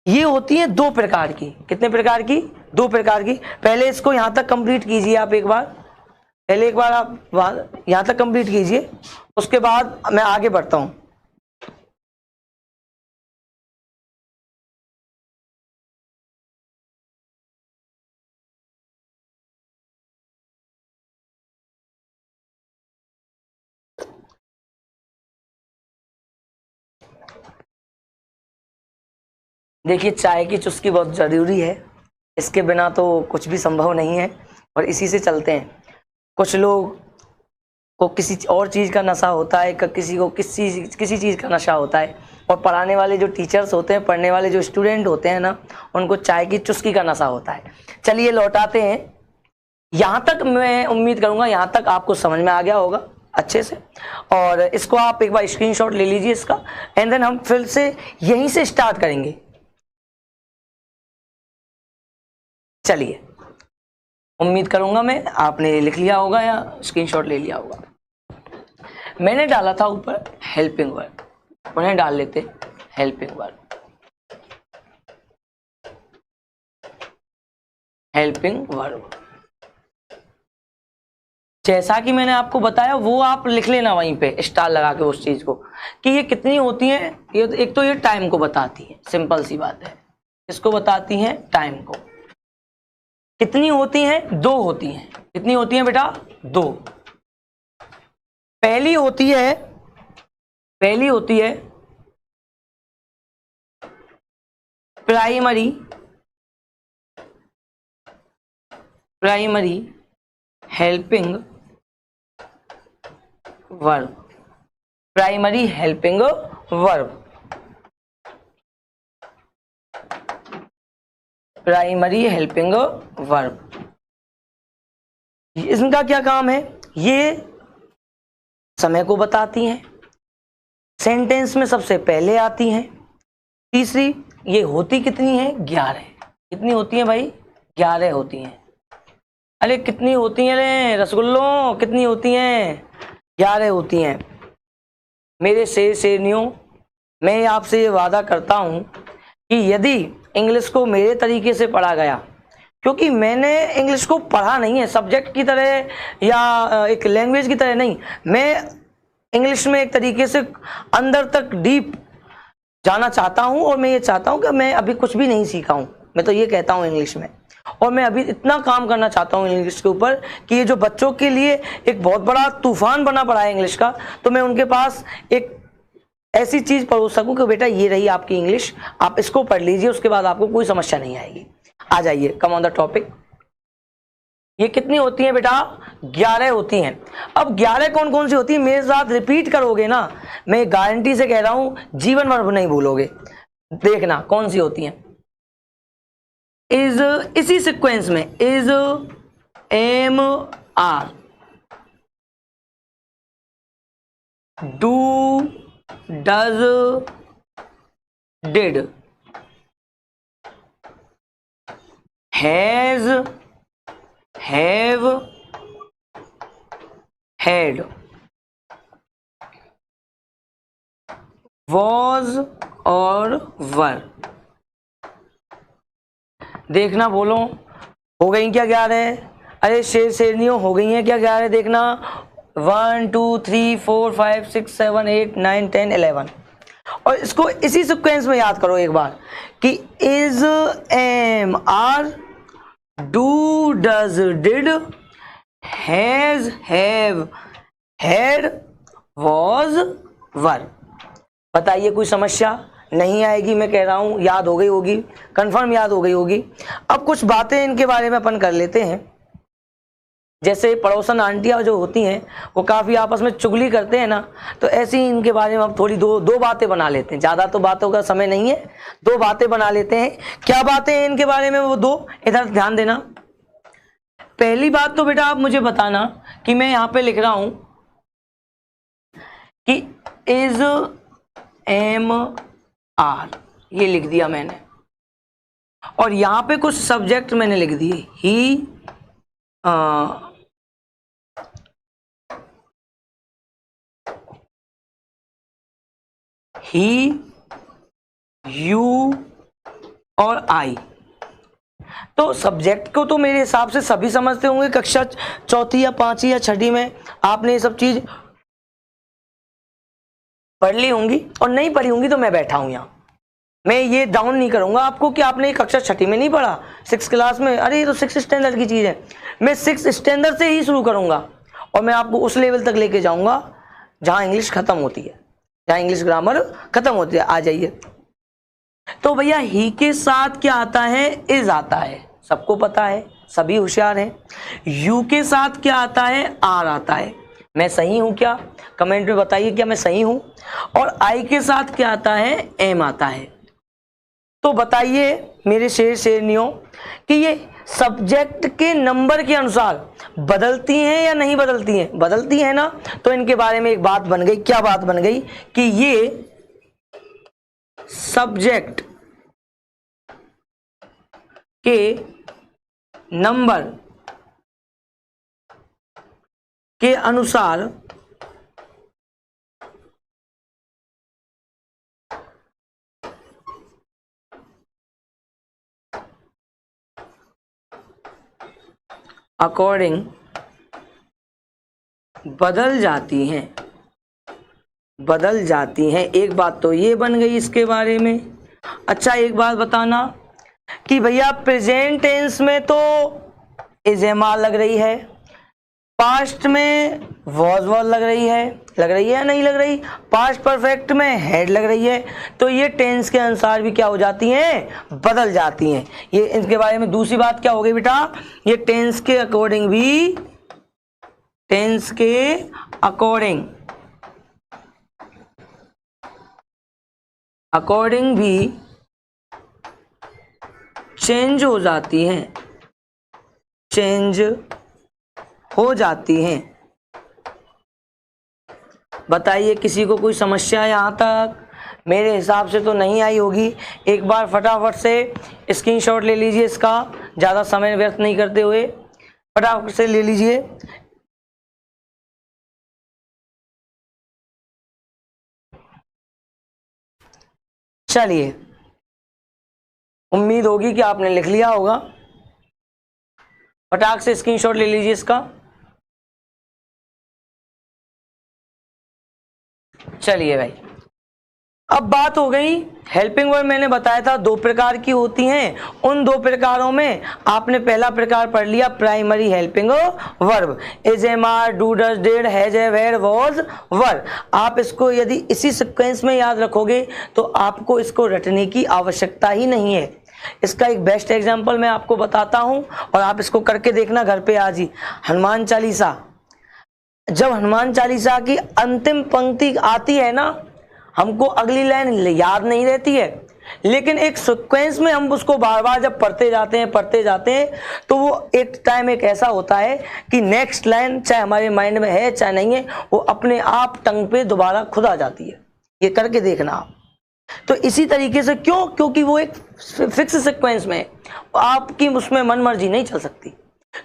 ये होती है 2 प्रकार की। कितने प्रकार की, 2 प्रकार की। पहले इसको यहां तक कंप्लीट कीजिए आप एक बार, पहले एक बार आप यहां तक कंप्लीट कीजिए, उसके बाद मैं आगे बढ़ता हूं। देखिए चाय की चुस्की बहुत ज़रूरी है, इसके बिना तो कुछ भी संभव नहीं है, और इसी से चलते हैं। कुछ लोग को किसी और चीज़ का नशा होता है, किसी को किसी चीज़ का नशा होता है, और पढ़ाने वाले जो टीचर्स होते हैं, पढ़ने वाले जो स्टूडेंट होते हैं ना, उनको चाय की चुस्की का नशा होता है। चलिए लौटाते हैं। यहाँ तक मैं उम्मीद करूँगा यहाँ तक आपको समझ में आ गया होगा अच्छे से, और इसको आप एक बार स्क्रीनशॉट ले लीजिए इसका, एंड देन हम फिर से यहीं से स्टार्ट करेंगे। चलिए, उम्मीद करूंगा मैं आपने लिख लिया होगा या स्क्रीनशॉट ले लिया होगा। मैंने डाला था ऊपर हेल्पिंग वर्ब, उन्हें डाल लेते हेल्पिंग वर्ब। हेल्पिंग वर्ब जैसा कि मैंने आपको बताया वो आप लिख लेना वहीं पे स्टार लगा के उस चीज को, कि ये कितनी होती है। ये एक तो ये टाइम को बताती है, सिंपल सी बात है। इसको बताती हैं टाइम को। कितनी होती हैं, 2 होती हैं। कितनी होती हैं बेटा, 2। पहली होती है primary helping verb. Primary helping verb, primary helping verb. इनका क्या काम है, ये समय को बताती हैं, सेंटेंस में सबसे पहले आती हैं। तीसरी, ये होती कितनी है, 11। कितनी होती हैं भाई, 11 होती हैं। अरे कितनी होती हैं रे रसगुल्लों, कितनी होती हैं, 11 होती हैं। मेरे शेरनियों, मैं आपसे ये वादा करता हूं कि यदि इंग्लिश को मेरे तरीके से पढ़ा गया, क्योंकि मैंने इंग्लिश को पढ़ा नहीं है सब्जेक्ट की तरह या एक लैंग्वेज की तरह नहीं, मैं इंग्लिश में एक तरीके से अंदर तक डीप जाना चाहता हूं, और मैं ये चाहता हूं कि मैं अभी कुछ भी नहीं सीखा हूं, मैं तो ये कहता हूं इंग्लिश में, और मैं अभी इतना काम करना चाहता हूं इंग्लिश के ऊपर कि ये जो बच्चों के लिए एक बहुत बड़ा तूफान बना पड़ा है इंग्लिश का, तो मैं उनके पास एक ऐसी चीज पढ़ो सकूं कि बेटा ये रही आपकी इंग्लिश, आप इसको पढ़ लीजिए, उसके बाद आपको कोई समस्या नहीं आएगी। आ जाइए, कम ऑन द टॉपिक। ये कितनी होती है बेटा, 11 होती हैं। अब 11 कौन कौन सी होती है, मेरे साथ रिपीट करोगे ना, मैं गारंटी से कह रहा हूं जीवन भर नहीं भूलोगे। देखना कौन सी होती हैं। इज, इसी सीक्वेंस में is, am, are, do, does, did, has, have, had, was और वर। देखना, बोलो हो गई क्या 11? अरे शेर शेरनियों हो गई हैं क्या 11? देखना 1 2 3 4 5 6 7 8 9 10 11। और इसको इसी सीक्वेंस में याद करो एक बार कि is, am, are, do, does, did, has, have, had, was, were. बताइए कोई समस्या नहीं आएगी, मैं कह रहा हूं याद हो गई होगी, कंफर्म याद हो गई होगी। अब कुछ बातें इनके बारे में अपन कर लेते हैं। जैसे पड़ोसन आंटियां जो होती हैं वो काफ़ी आपस में चुगली करते हैं ना, तो ऐसे ही इनके बारे में अब थोड़ी दो बातें बना लेते हैं। ज़्यादा तो बातों का समय नहीं है, 2 बातें बना लेते हैं। क्या बातें हैं इनके बारे में? वो 2, इधर ध्यान देना। पहली बात तो बेटा आप मुझे बताना कि मैं यहाँ पे लिख रहा हूं कि इज, एम, आर, ये लिख दिया मैंने, और यहां पे कुछ सब्जेक्ट मैंने लिख दिए, ही, यू और आई। तो सब्जेक्ट को तो मेरे हिसाब से सभी समझते होंगे। कक्षा 4th या 5वीं या 6ठी में आपने ये सब चीज पढ़ ली होंगी, और नहीं पढ़ी होंगी तो मैं बैठा हूं यहाँ, मैं ये डाउन नहीं करूंगा आपको कि आपने कक्षा 6ठी में नहीं पढ़ा, 6th क्लास में। अरे ये तो 6th स्टैंडर्ड की चीज है। मैं 6th स्टैंडर्ड से ही शुरू करूंगा और मैं आपको उस लेवल तक लेके जाऊंगा जहां इंग्लिश खत्म होती है, जहां इंग्लिश ग्रामर खत्म होती है। आ जाइए। तो भैया ही के साथ क्या आता है? इज आता है, सबको पता है, सभी होशियार हैं। यू के साथ क्या आता है? आर आता है। मैं सही हूं क्या? कमेंट में बताइए क्या मैं सही हूं। और आई के साथ क्या आता है? एम आता है। तो बताइए मेरे शेर शेरनियों कि ये सब्जेक्ट के नंबर के अनुसार बदलती हैं या नहीं बदलती हैं? बदलती हैं ना। तो इनके बारे में एक बात बन गई। क्या बात बन गई? कि ये सब्जेक्ट के नंबर के अनुसार अकॉर्डिंग बदल जाती हैं, बदल जाती हैं। एक बात तो ये बन गई इसके बारे में। अच्छा एक बात बताना कि भैया प्रेजेंट टेंस में तो इज, एम, आर लग रही है, पास्ट में वॉज लग रही है या नहीं लग रही, पास्ट परफेक्ट में हैड लग रही है। तो ये टेंस के अनुसार भी क्या हो जाती हैं? बदल जाती हैं। ये इनके बारे में दूसरी बात क्या हो गई बेटा? ये टेंस के अकॉर्डिंग भी, टेंस के अकॉर्डिंग भी चेंज हो जाती हैं, चेंज हो जाती हैं। बताइए किसी को कोई समस्या यहां तक? मेरे हिसाब से तो नहीं आई होगी। एक बार फटाफट से स्क्रीनशॉट ले लीजिए इसका, ज़्यादा समय व्यर्थ नहीं करते हुए फटाफट से ले लीजिए। चलिए, उम्मीद होगी कि आपने लिख लिया होगा। फटाक से स्क्रीनशॉट ले लीजिए इसका। चलिए भाई, अब बात हो गई हेल्पिंग वर्ब। मैंने बताया था 2 प्रकार की होती हैं। उन 2 प्रकारों में आपने पहला प्रकार पढ़ लिया, primary helping verb, is, am, are, do, does, did, has, have, had, was, were. आप इसको यदि इसी सीक्वेंस में याद रखोगे तो आपको इसको रटने की आवश्यकता ही नहीं है। इसका एक बेस्ट एग्जाम्पल मैं आपको बताता हूं और आप इसको करके देखना घर पे आज ही। हनुमान चालीसा, जब हनुमान चालीसा की अंतिम पंक्ति आती है ना, हमको अगली लाइन याद नहीं रहती है, लेकिन एक सीक्वेंस में हम उसको बार बार जब पढ़ते जाते हैं तो वो एक टाइम एक ऐसा होता है कि नेक्स्ट लाइन चाहे हमारे माइंड में है चाहे नहीं है, वो अपने आप टंग पे दोबारा खुद आ जाती है। ये करके देखना आप। तो इसी तरीके से क्योंकि वो एक फिक्स सीक्वेंस में है, आपकी उसमें मनमर्जी नहीं चल सकती।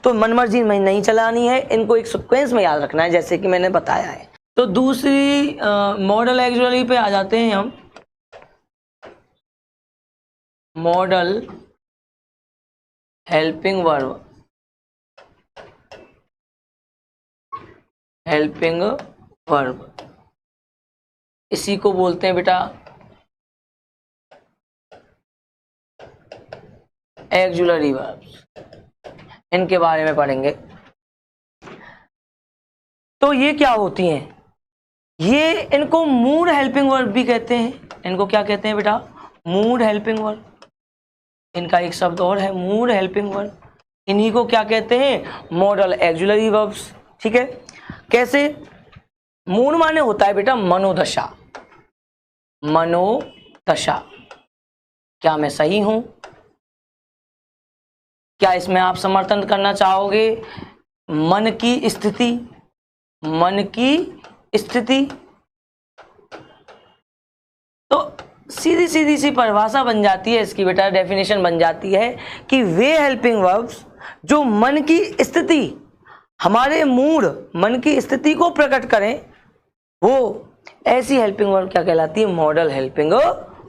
तो मनमर्जी में नहीं चलानी है, इनको एक सीक्वेंस में याद रखना है, जैसे कि मैंने बताया है। तो दूसरी मॉडल एक्चुअली पे आ जाते हैं हम। Model helping verb, helping verb, इसी को बोलते हैं बेटा एक्जुलरी वर्ब्स। इनके बारे में पढ़ेंगे। तो ये क्या होती हैं? ये इनको मूड हेल्पिंग वर्ब भी कहते हैं। इनको क्या कहते हैं बेटा? Mood helping verb. इनका एक शब्द और है मूड हेल्पिंग वर्ब। इन्हीं को क्या कहते हैं? Model auxiliary verbs. ठीक है, कैसे? मूड माने होता है बेटा मनोदशा। मनोदशा, क्या मैं सही हूं? क्या इसमें आप समर्थन करना चाहोगे? मन की स्थिति, मन की स्थिति। तो सीधी सीधी सी परिभाषा बन जाती है इसकी बेटा, डेफिनेशन बन जाती है कि वे हेल्पिंग वर्ब्स जो मन की स्थिति, हमारे मूड, मन की स्थिति को प्रकट करें, वो ऐसी हेल्पिंग वर्ब क्या कहलाती है? Model helping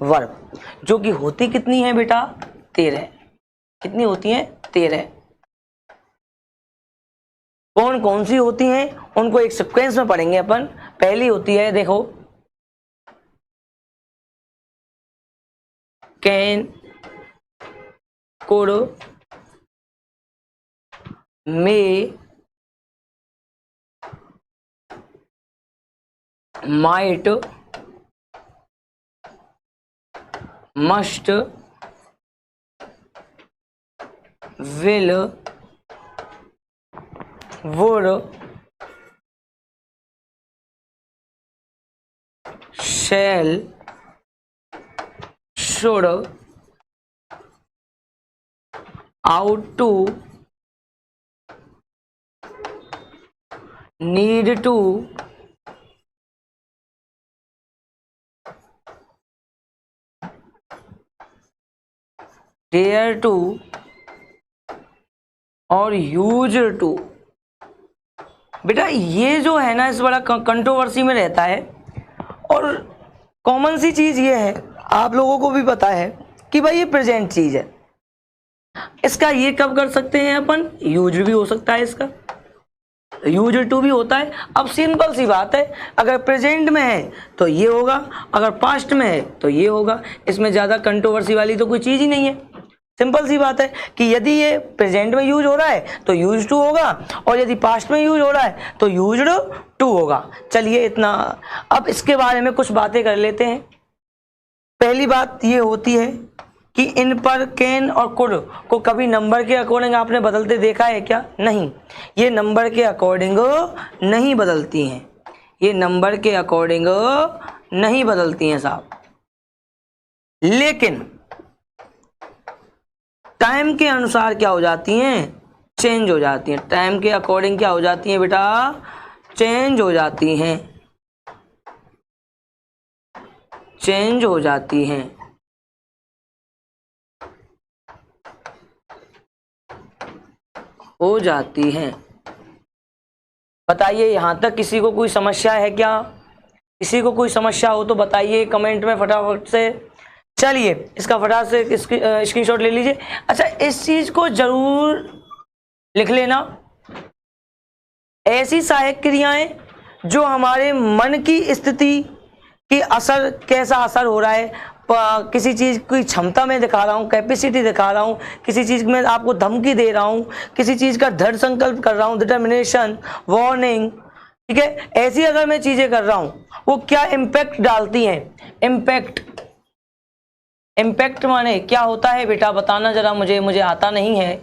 verb. जो कि होती कितनी है बेटा? 13। कितनी होती हैं? 13। कौन कौन सी होती हैं उनको एक सीक्वेंस में पढ़ेंगे अपन। पहली होती है, देखो, can, could, may, might, must, will, would, shall, should, ought to, need to, dare to और यूज टू। बेटा ये जो है ना, इस बड़ा कंट्रोवर्सी में रहता है। और कॉमन सी चीज ये है, आप लोगों को भी पता है कि भाई ये प्रेजेंट चीज है। इसका ये कब कर सकते हैं अपन? यूज भी हो सकता है, इसका यूज टू भी होता है। अब सिंपल सी बात है, अगर प्रेजेंट में है तो ये होगा, अगर पास्ट में है तो ये होगा। इसमें ज्यादा कंट्रोवर्सी वाली तो कोई चीज ही नहीं है। सिंपल सी बात है कि यदि ये प्रेजेंट में यूज हो रहा है तो यूज टू होगा, और यदि पास्ट में यूज हो रहा है तो यूज्ड टू होगा। चलिए इतना। अब इसके बारे में कुछ बातें कर लेते हैं। पहली बात ये होती है कि इन पर कैन और कुड को कभी नंबर के अकॉर्डिंग आपने बदलते देखा है क्या? नहीं, ये नंबर के अकॉर्डिंग नहीं बदलती हैं। ये नंबर के अकॉर्डिंग नहीं बदलती हैं साहब, लेकिन टाइम के अनुसार क्या हो जाती हैं? चेंज हो जाती हैं। टाइम के अकॉर्डिंग क्या हो जाती हैं बेटा? चेंज हो जाती हैं, चेंज हो जाती हैं। हो जाती हैं। बताइए यहां तक किसी को कोई समस्या है क्या? किसी को कोई समस्या हो तो बताइए कमेंट में फटाफट से। चलिए इसका फटाफट से स्क्रीनशॉट ले लीजिए। अच्छा, इस चीज को जरूर लिख लेना, ऐसी सहायक क्रियाएं जो हमारे मन की स्थिति की असर, कैसा असर हो रहा है, किसी चीज की क्षमता में दिखा रहा हूँ, कैपेसिटी दिखा रहा हूँ, किसी चीज में आपको धमकी दे रहा हूँ, किसी चीज का दृढ़ संकल्प कर रहा हूँ, डिटर्मिनेशन, वार्निंग, ठीक है, ऐसी अगर मैं चीजें कर रहा हूँ, वो क्या इम्पैक्ट डालती हैं? इम्पैक्ट, इम्पैक्ट माने क्या होता है बेटा? बताना जरा मुझे आता नहीं है।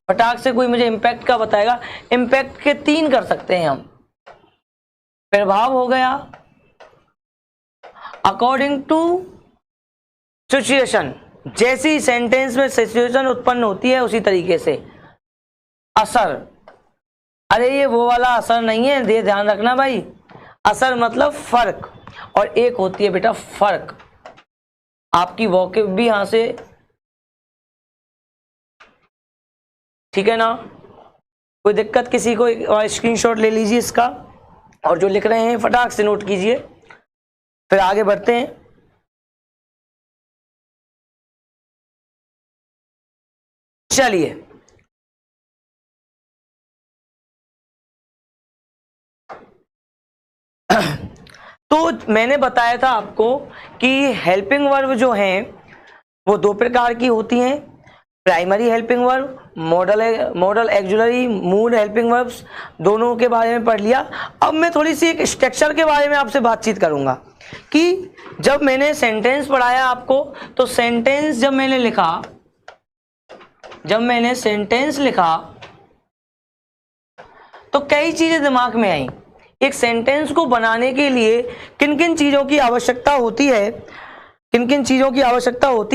फटाक से कोई मुझे इम्पैक्ट का बताएगा। इम्पैक्ट के 3 कर सकते हैं हम। प्रभाव हो गया, अकॉर्डिंग टू सिचुएशन, जैसी सेंटेंस में सिचुएशन उत्पन्न होती है उसी तरीके से। असर, अरे ये वो वाला असर नहीं है, ये ध्यान रखना भाई। असर मतलब फर्क, और एक होती है बेटा फर्क। आपकी वोकैब भी यहां से, ठीक है ना, कोई दिक्कत किसी को? स्क्रीनशॉट ले लीजिए इसका, और जो लिख रहे हैं फटाक से नोट कीजिए, फिर आगे बढ़ते हैं। चलिए, तो मैंने बताया था आपको कि हेल्पिंग वर्ब जो हैं वो दो प्रकार की होती हैं, primary helping verb, model auxiliary, mood helping verbs, दोनों के बारे में पढ़ लिया। अब मैं थोड़ी सी एक स्ट्रक्चर के बारे में आपसे बातचीत करूंगा कि जब मैंने सेंटेंस पढ़ाया आपको, तो सेंटेंस जब मैंने सेंटेंस लिखा तो कई चीजें दिमाग में आई। एक सेंटेंस को बनाने के लिए किन किन चीजों की आवश्यकता होती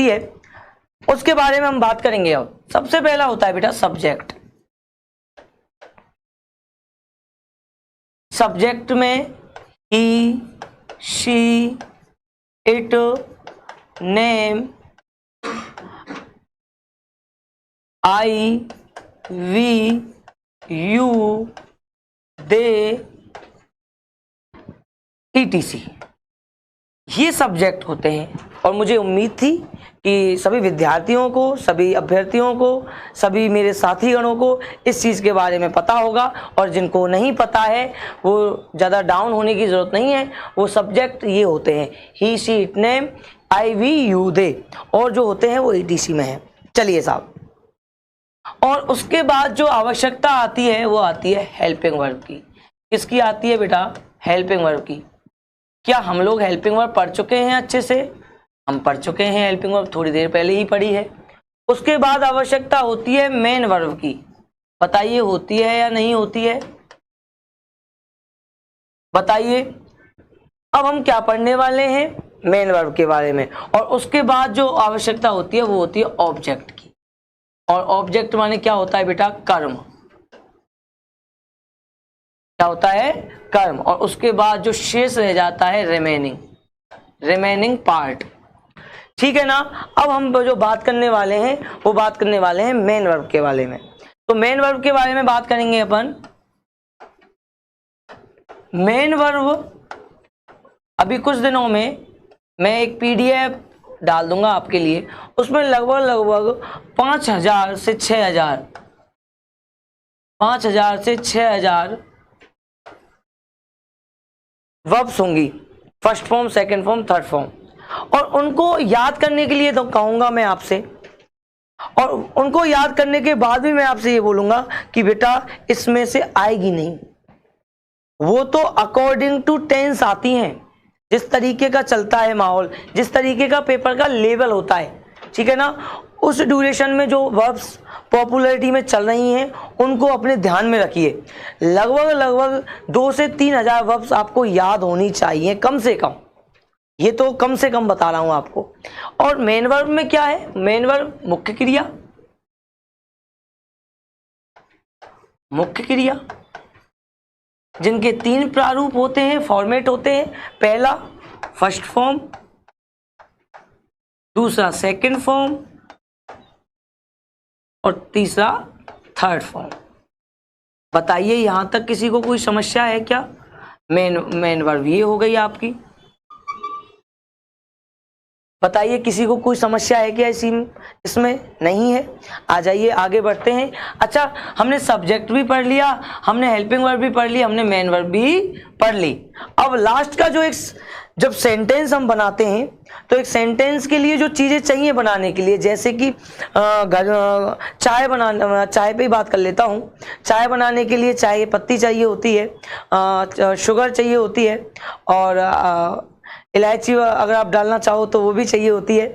है, उसके बारे में हम बात करेंगे। अब सबसे पहला होता है बेटा सब्जेक्ट। सब्जेक्ट में he, she, it, name, I, we, you, they, ETC, ये सब्जेक्ट होते हैं। और मुझे उम्मीद थी कि सभी विद्यार्थियों को, सभी अभ्यर्थियों को, सभी मेरे साथीगणों को इस चीज़ के बारे में पता होगा, और जिनको नहीं पता है वो ज़्यादा डाउन होने की ज़रूरत नहीं है। वो सब्जेक्ट ये होते हैं he, she, it, name, I, we, you, they, और जो होते हैं वो ETC में है। चलिए साहब, और उसके बाद जो आवश्यकता आती है वो आती है हेल्पिंग वर्ब की। किसकी आती है बेटा? हेल्पिंग वर्ब की। क्या हम लोग हेल्पिंग वर्ब पढ़ चुके हैं अच्छे से? हम पढ़ चुके हैं हेल्पिंग वर्ब, थोड़ी देर पहले ही पढ़ी है। उसके बाद आवश्यकता होती है मेन वर्ब की। बताइए होती है या नहीं होती है? बताइए। अब हम क्या पढ़ने वाले हैं? मेन वर्ब के बारे में। और उसके बाद जो आवश्यकता होती है वो होती है ऑब्जेक्ट की। और ऑब्जेक्ट माने क्या होता है बेटा? कर्म। क्या होता है? कर्म। और उसके बाद जो शेष रह जाता है रिमेनिंग पार्ट। ठीक है ना। अब हम जो बात करने वाले हैं वो बात करने वाले हैं मेन वर्ब के बारे में। तो मेन वर्ब के बारे में बात करेंगे अपन। मेन वर्ब अभी कुछ दिनों में मैं एक PDF डाल दूंगा आपके लिए, उसमें लगभग 5000 से 6000 वर्ब्स होंगी, first form, second form, third form. और उनको याद करने के लिए तो कहूंगा मैं आपसे, और उनको याद करने के बाद भी मैं आपसे ये बोलूंगा कि बेटा इसमें से आएगी नहीं, वो तो अकॉर्डिंग टू टेंस आती हैं। जिस तरीके का चलता है माहौल, जिस तरीके का पेपर का लेवल होता है, ठीक है ना, उस ड्यूरेशन में जो वर्ब्स पॉपुलैरिटी में चल रही हैं उनको अपने ध्यान में रखिए। लगभग 2 से 3 हजार वर्ब्स आपको याद होनी चाहिए कम से कम। ये तो कम से कम बता रहा हूं आपको। और मेन वर्ब में क्या है? मेन वर्ब मुख्य क्रिया, जिनके 3 प्रारूप होते हैं, फॉर्मेट होते हैं। पहला फर्स्ट फॉर्म, दूसरा सेकंड फॉर्म, और तीसरा थर्ड फॉर्म। बताइए यहां तक किसी को कोई समस्या है क्या? मेन वर्ब ये हो गई आपकी। बताइए किसी को कोई समस्या है क्या इसमें? नहीं है। आ जाइए आगे बढ़ते हैं। अच्छा, हमने सब्जेक्ट भी पढ़ लिया, हमने हेल्पिंग वर्ब भी पढ़ ली, हमने मेन वर्ब भी पढ़ ली। अब लास्ट का जब सेंटेंस हम बनाते हैं तो एक सेंटेंस के लिए जो चीजें चाहिए बनाने के लिए, जैसे कि चाय पे ही बात कर लेता हूँ। चाय बनाने के लिए चाय पत्ती चाहिए होती है, शुगर चाहिए होती है, और इलायची अगर आप डालना चाहो तो वो भी चाहिए होती है।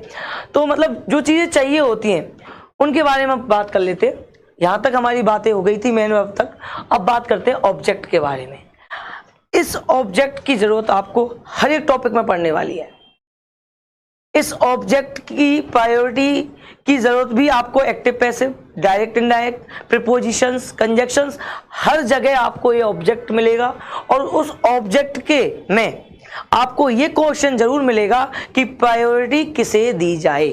तो मतलब जो चीज़ें चाहिए होती हैं उनके बारे में बात कर लेते हैं। यहाँ तक हमारी बातें हो गई थी मेन वर्ब तक। अब बात करते हैं ऑब्जेक्ट के बारे में। इस ऑब्जेक्ट की जरूरत आपको हर एक टॉपिक में पढ़ने वाली है। इस ऑब्जेक्ट की प्रायोरिटी की जरूरत भी आपको active passive, direct indirect, prepositions, conjunctions, हर जगह आपको ये ऑब्जेक्ट मिलेगा। और उस ऑब्जेक्ट के में आपको ये क्वेश्चन जरूर मिलेगा कि प्रायोरिटी किसे दी जाए।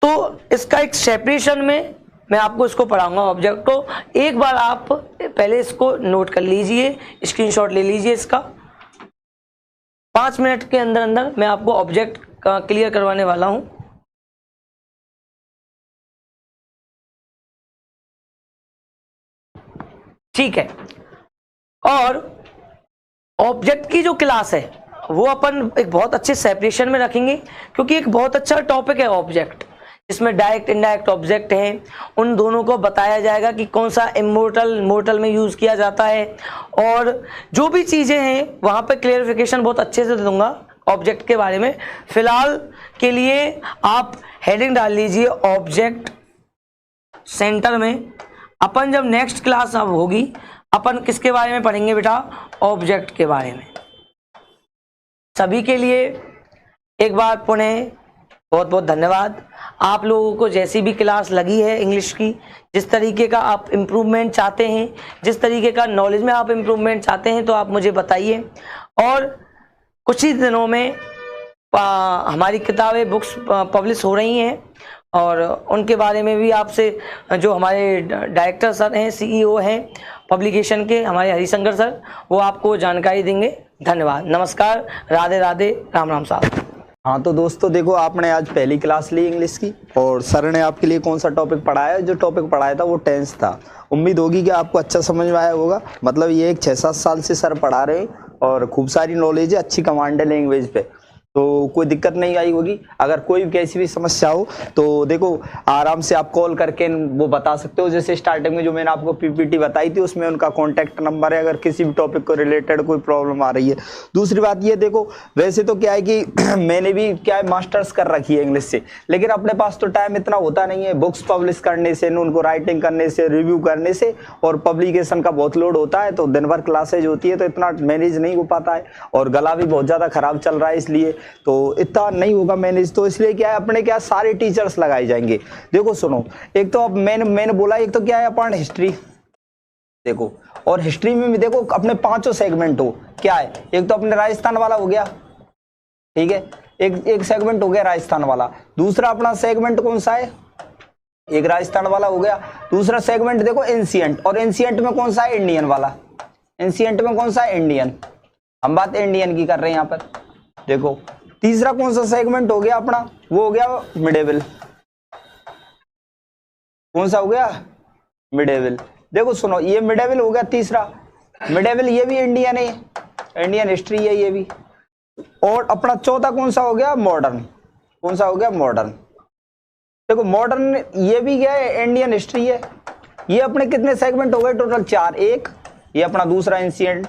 तो इसका एक सेपरेशन में मैं आपको इसको पढ़ाऊंगा ऑब्जेक्ट को। एक बार आप पहले इसको नोट कर लीजिए, स्क्रीनशॉट ले लीजिए इसका। 5 मिनट के अंदर अंदर मैं आपको ऑब्जेक्ट का क्लियर करवाने वाला हूं। ठीक है, और ऑब्जेक्ट की जो क्लास है वो अपन एक बहुत अच्छे सेपरेशन में रखेंगे, क्योंकि एक बहुत अच्छा टॉपिक है ऑब्जेक्ट, जिसमें डायरेक्ट इनडायरेक्ट ऑब्जेक्ट हैं। उन दोनों को बताया जाएगा कि कौन सा इमोर्टल मोर्टल में यूज किया जाता है, और जो भी चीजें हैं वहां पे क्लियरिफिकेशन बहुत अच्छे से दूंगा ऑब्जेक्ट के बारे में। फिलहाल के लिए आप हेडिंग डाल लीजिए ऑब्जेक्ट सेंटर में। अपन जब नेक्स्ट क्लास अब होगी, अपन किसके बारे में पढ़ेंगे बेटा? ऑब्जेक्ट के बारे में। सभी के लिए एक बार पुनः बहुत बहुत धन्यवाद। आप लोगों को जैसी भी क्लास लगी है इंग्लिश की, जिस तरीके का आप इम्प्रूवमेंट चाहते हैं, जिस तरीके का नॉलेज में आप इम्प्रूवमेंट चाहते हैं, तो आप मुझे बताइए। और कुछ ही दिनों में हमारी किताबें, बुक्स पब्लिश हो रही हैं, और उनके बारे में भी आपसे जो हमारे डायरेक्टर सर हैं, CEO हैं पब्लिकेशन के, हमारे हरिशंकर सर, वो आपको जानकारी देंगे। धन्यवाद, नमस्कार, राधे राधे, राम राम साहब। हाँ तो दोस्तों देखो, आपने आज पहली क्लास ली इंग्लिश की, और सर ने आपके लिए कौन सा टॉपिक पढ़ाया? जो टॉपिक पढ़ाया था वो टेंस था। उम्मीद होगी कि आपको अच्छा समझ में आया होगा। मतलब ये एक 6-7 साल से सर पढ़ा रहे हैं, और खूब सारी नॉलेज है, अच्छी कमांड है लैंग्वेज पे, तो कोई दिक्कत नहीं आई होगी। अगर कोई कैसी भी समस्या हो तो देखो आराम से आप कॉल करके वो बता सकते हो। जैसे स्टार्टिंग में जो मैंने आपको PPT बताई थी, उसमें उनका कॉन्टैक्ट नंबर है, अगर किसी भी टॉपिक को रिलेटेड कोई प्रॉब्लम आ रही है। दूसरी बात ये देखो, वैसे तो क्या है कि मैंने भी क्या है मास्टर्स कर रखी है इंग्लिश से, लेकिन अपने पास तो टाइम इतना होता नहीं है। बुक्स पब्लिश करने से, उनको राइटिंग करने से, रिव्यू करने से, और पब्लिकेशन का बहुत लोड होता है, तो दिन भर क्लासेज होती है, तो इतना मैनेज नहीं हो पाता है। और गला भी बहुत ज़्यादा खराब चल रहा है, इसलिए तो इतना नहीं होगा मैनेज। तो इसलिए क्या है, अपने क्या सारे टीचर्स लगाए जाएंगे। देखो सुनो, एक तो अब मैंने बोला, एक तो क्या है अपन हिस्ट्री देखो, और हिस्ट्री में भी देखो अपने 5 सेगमेंट हो। क्या है, एक तो अपने राजस्थान वाला हो गया, ठीक है, एक सेगमेंट हो गया राजस्थान वाला। दूसरा अपना सेगमेंट कौन सा है? एक राजस्थान वाला हो गया। दूसरा सेगमेंट देखो एंशिएंट, और एंशिएंट में कौन सा है? इंडियन वाला। एंशिएंट में कौन सा है? इंडियन। हम बात इंडियन की कर रहे हैं यहाँ पर। देखो तीसरा कौन सा सेगमेंट हो गया अपना? वो हो गया मिडेवल। कौन सा हो गया? मिडेवल। देखो सुनो, ये मिडेवल हो गया तीसरा। मिडेवल ये भी इंडियन है, इंडियन हिस्ट्री है ये भी। और अपना चौथा कौन सा हो गया? मॉडर्न। कौन सा हो गया? मॉडर्न। देखो मॉडर्न ये भी क्या है? इंडियन हिस्ट्री है। ये अपने कितने सेगमेंट हो गए टोटल? 4। एक ये अपना दूसरा एंशिएंट,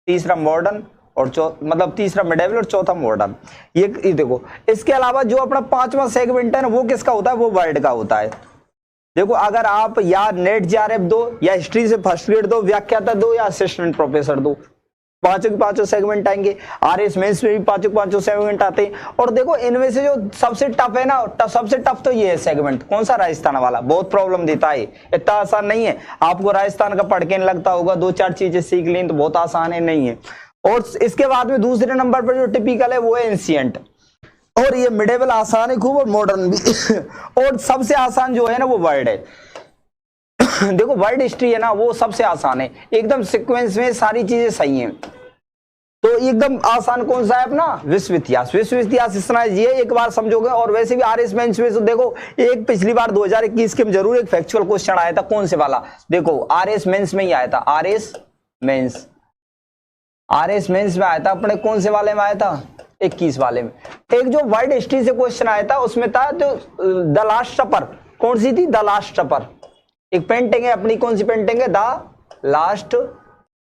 तीसरा मॉडर्न, और मतलब तीसरा मिडेवल और चौथा मॉडर्न। ये देखो, इसके अलावा जो अपना 5वां सेगमेंट है ना, वो किसका होता है? वो वर्ल्ड का होता है। देखो अगर आप या नेट JRF दो, या हिस्ट्री से फर्स्ट ग्रेड दो, व्याख्याता दो, या असिस्टेंट प्रोफेसर दो, 5 सेगमेंट आएंगे। RS मेंस में भी 5 सेगमेंट आते हैं। और देखो इनमें से जो सबसे टफ है ना, सबसे टफ तो ये है सेगमेंट। कौन सा? राजस्थान वाला। बहुत प्रॉब्लम देता है, इतना आसान नहीं है। आपको राजस्थान का पढ़ के लगता होगा 2-4 चीजें सीख ली तो बहुत आसान है, नहीं है। और इसके बाद में दूसरे नंबर पर जो टिपिकल है वो है एंशिएंट, और ये मिडेवल आसान है खूब, और मॉडर्न भी। और सबसे आसान जो है ना वो वर्ल्ड है। देखो वर्ल्ड हिस्ट्री है ना, वो सबसे आसान है, एकदम सीक्वेंस में सारी चीजें सही हैं। तो एकदम आसान कौन सा है अपना? विश्व इतिहास। विश्व इतिहास इतना ये एक बार समझोगे। और वैसे भी RS मेंस में तो देखो, एक पिछली बार 2021 के में जरूर एक फैक्चुअल क्वेश्चन आया था। कौन से वाला? देखो RS मेंस में ही आया था। RS मेंस में आया था अपने। कौन से वाले में आया था? 21 वाले में। एक जो वर्ल्ड हिस्ट्री से क्वेश्चन आया था, उसमें था जो द लास्ट सपर। कौन सी थी? द लास्ट सपर। एक पेंटिंग है अपनी, कौन सी पेंटिंग है? द लास्ट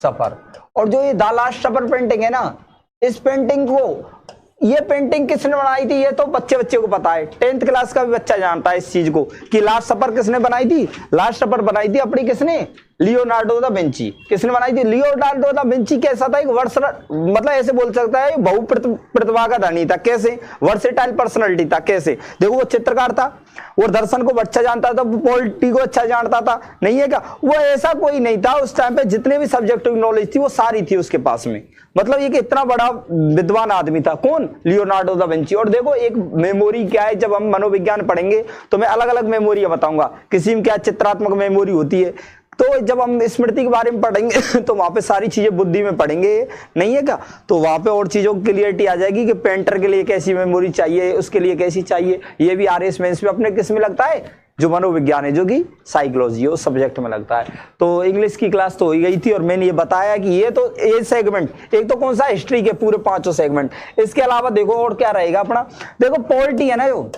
सपर। और जो ये द लास्ट सपर पेंटिंग है ना, इस पेंटिंग को, ये पेंटिंग किसने बनाई थी? ये तो बच्चे को पता है, 10th क्लास का भी बच्चा जानता है इस चीज को कि लास्ट सपर किसने बनाई थी। लास्ट सपर बनाई थी अपनी किसने? Leonardo da Vinci. किसने बनाई थी? Leonardo da Vinci. कैसा था? एक मतलब ऐसे बोल सकता है बहु प्रतिभा का धनी था। कैसे? वर्सेटाइल पर्सनालिटी था। कैसे? देखो वो चित्रकार था, वो दर्शन को अच्छा जानता था, पॉलिटी को अच्छा जानता था, नहीं है क्या? वो ऐसा कोई नहीं था उस टाइम पे, जितने भी सब्जेक्ट की नॉलेज थी वो सारी थी उसके पास में। मतलब ये कि इतना बड़ा विद्वान आदमी था। कौन? Leonardo da Vinci. और देखो एक मेमोरी क्या है, जब हम मनोविज्ञान पढ़ेंगे तो मैं अलग अलग मेमोरी बताऊंगा। किसी में क्या चित्रात्मक मेमोरी होती है, तो जब हम स्मृति के बारे में पढ़ेंगे तो वहां पे सारी चीजें बुद्धि में पढ़ेंगे, नहीं है क्या? तो वहां पे और चीजों की क्लियरिटी आ जाएगी कि पेंटर के लिए कैसी मेमोरी चाहिए, उसके लिए कैसी चाहिए। ये भी आरएस मेंस में अपने किस में लगता है? जो मनोविज्ञान है, जो कि साइकोलॉजी है, उस सब्जेक्ट में लगता है। तो इंग्लिश की क्लास तो हो गई थी और मैंने ये बताया कि ये तो ए सेगमेंट, एक तो कौन सा? हिस्ट्री के पूरे 5 सेगमेंट। इसके अलावा देखो और क्या रहेगा अपना। देखो पॉलिटी है ना, जो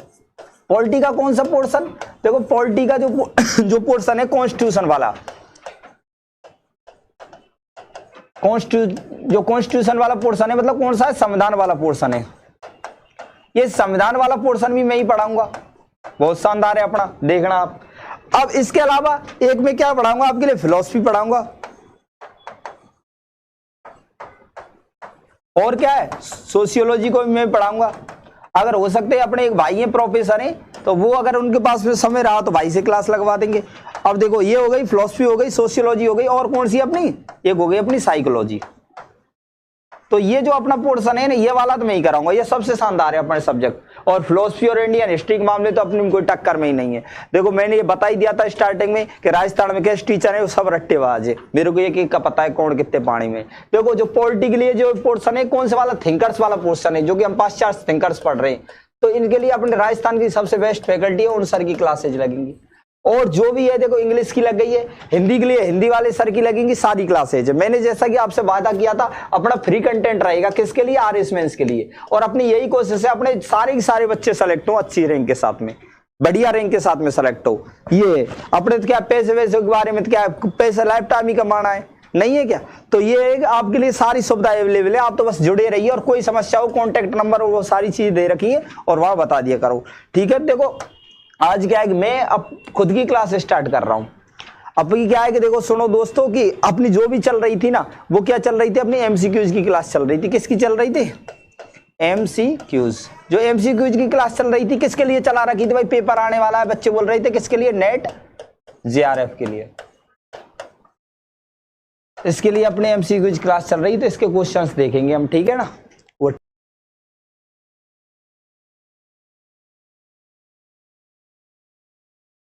पॉलिटी का कौन सा पोर्शन? देखो पॉलिटी का जो पोर्शन है कॉन्स्टिट्यूशन वाला, जो कॉन्स्टिट्यूशन वाला पोर्शन है, मतलब कौन सा है? संविधान वाला पोर्शन है। ये संविधान वाला पोर्शन भी मैं ही पढ़ाऊंगा। बहुत शानदार है अपना, देखना आप। अब इसके अलावा एक में क्या पढ़ाऊंगा आपके लिए? फिलॉसफी पढ़ाऊंगा। और क्या है? सोशियोलॉजी को भी मैं पढ़ाऊंगा। अगर हो सकते हैं अपने एक भाई हैं प्रोफेसर हैं, तो वो अगर उनके पास में समय रहा तो भाई से क्लास लगवा देंगे। अब देखो ये हो गई फिलॉसफी, हो गई सोशियोलॉजी, हो गई, और कौन सी अपनी? एक हो गई अपनी साइकोलॉजी। तो ये जो अपना पोर्शन है ना, ये वाला तो मैं ही कराऊंगा। ये सबसे शानदार है अपने सब्जेक्ट। और फिलॉसफी और इंडियन हिस्ट्री के मामले तो अपनी कोई टक्कर में ही नहीं है। देखो मैंने ये बता ही दिया था स्टार्टिंग में कि राजस्थान में कैसे टीचर है, वो सब रट्टेबाज है। मेरे को एक का पता है कौन कितने पानी में। देखो जो पॉलिटी के लिए जो पोर्शन है, कौन से वाला? थिंकर्स वाला पोर्शन है, जो कि हम पाश्चात्य थिंकर्स पढ़ रहे हैं। तो इनके लिए अपने राजस्थान की सबसे बेस्ट फैकल्टी है, उन सर की क्लासेज लगेंगी। और जो भी है देखो इंग्लिश की लग गई है, हिंदी के लिए हिंदी वाले सर की लगेंगी सारी क्लासेज। मैंने जैसा कि आपसे वादा किया था, अपना फ्री कंटेंट रहेगा किसके लिए? आरएस मेंस के लिए। और अपनी यही कोशिश है अपने सारे के सारे बच्चे सेलेक्ट हो अच्छी रैंक के साथ में, बढ़िया रैंक के साथ में सेलेक्ट हो। ये अपने तो क्या पैसे वैसे के बारे में क्या पैसा लाइफ टाइम ही कमाना है, नहीं है क्या? तो ये आपके लिए सारी सुविधा अवेलेबल है। आप तो बस जुड़े रहिए, और कोई समस्या हो कॉन्टेक्ट नंबर वो सारी चीज दे रखी है और वहां बता दिया करो, ठीक है? देखो आज क्या है कि मैं अब खुद की क्लास स्टार्ट कर रहा हूं। अब क्या है कि देखो सुनो दोस्तों, कि अपनी जो भी चल रही थी ना, वो क्या चल रही थी? अपनी एमसीक्यूज की क्लास चल रही थी। किसकी चल रही थी? एमसीक्यूज। जो एमसीक्यूज की क्लास चल रही थी किसके लिए चला रखी थी? भाई पेपर आने वाला है, बच्चे बोल रहे थे किसके लिए? नेट जेआरएफ के लिए। इसके लिए अपने एमसीक्यूज क्लास चल रही, तो इसके क्वेश्चंस देखेंगे हम, ठीक है ना?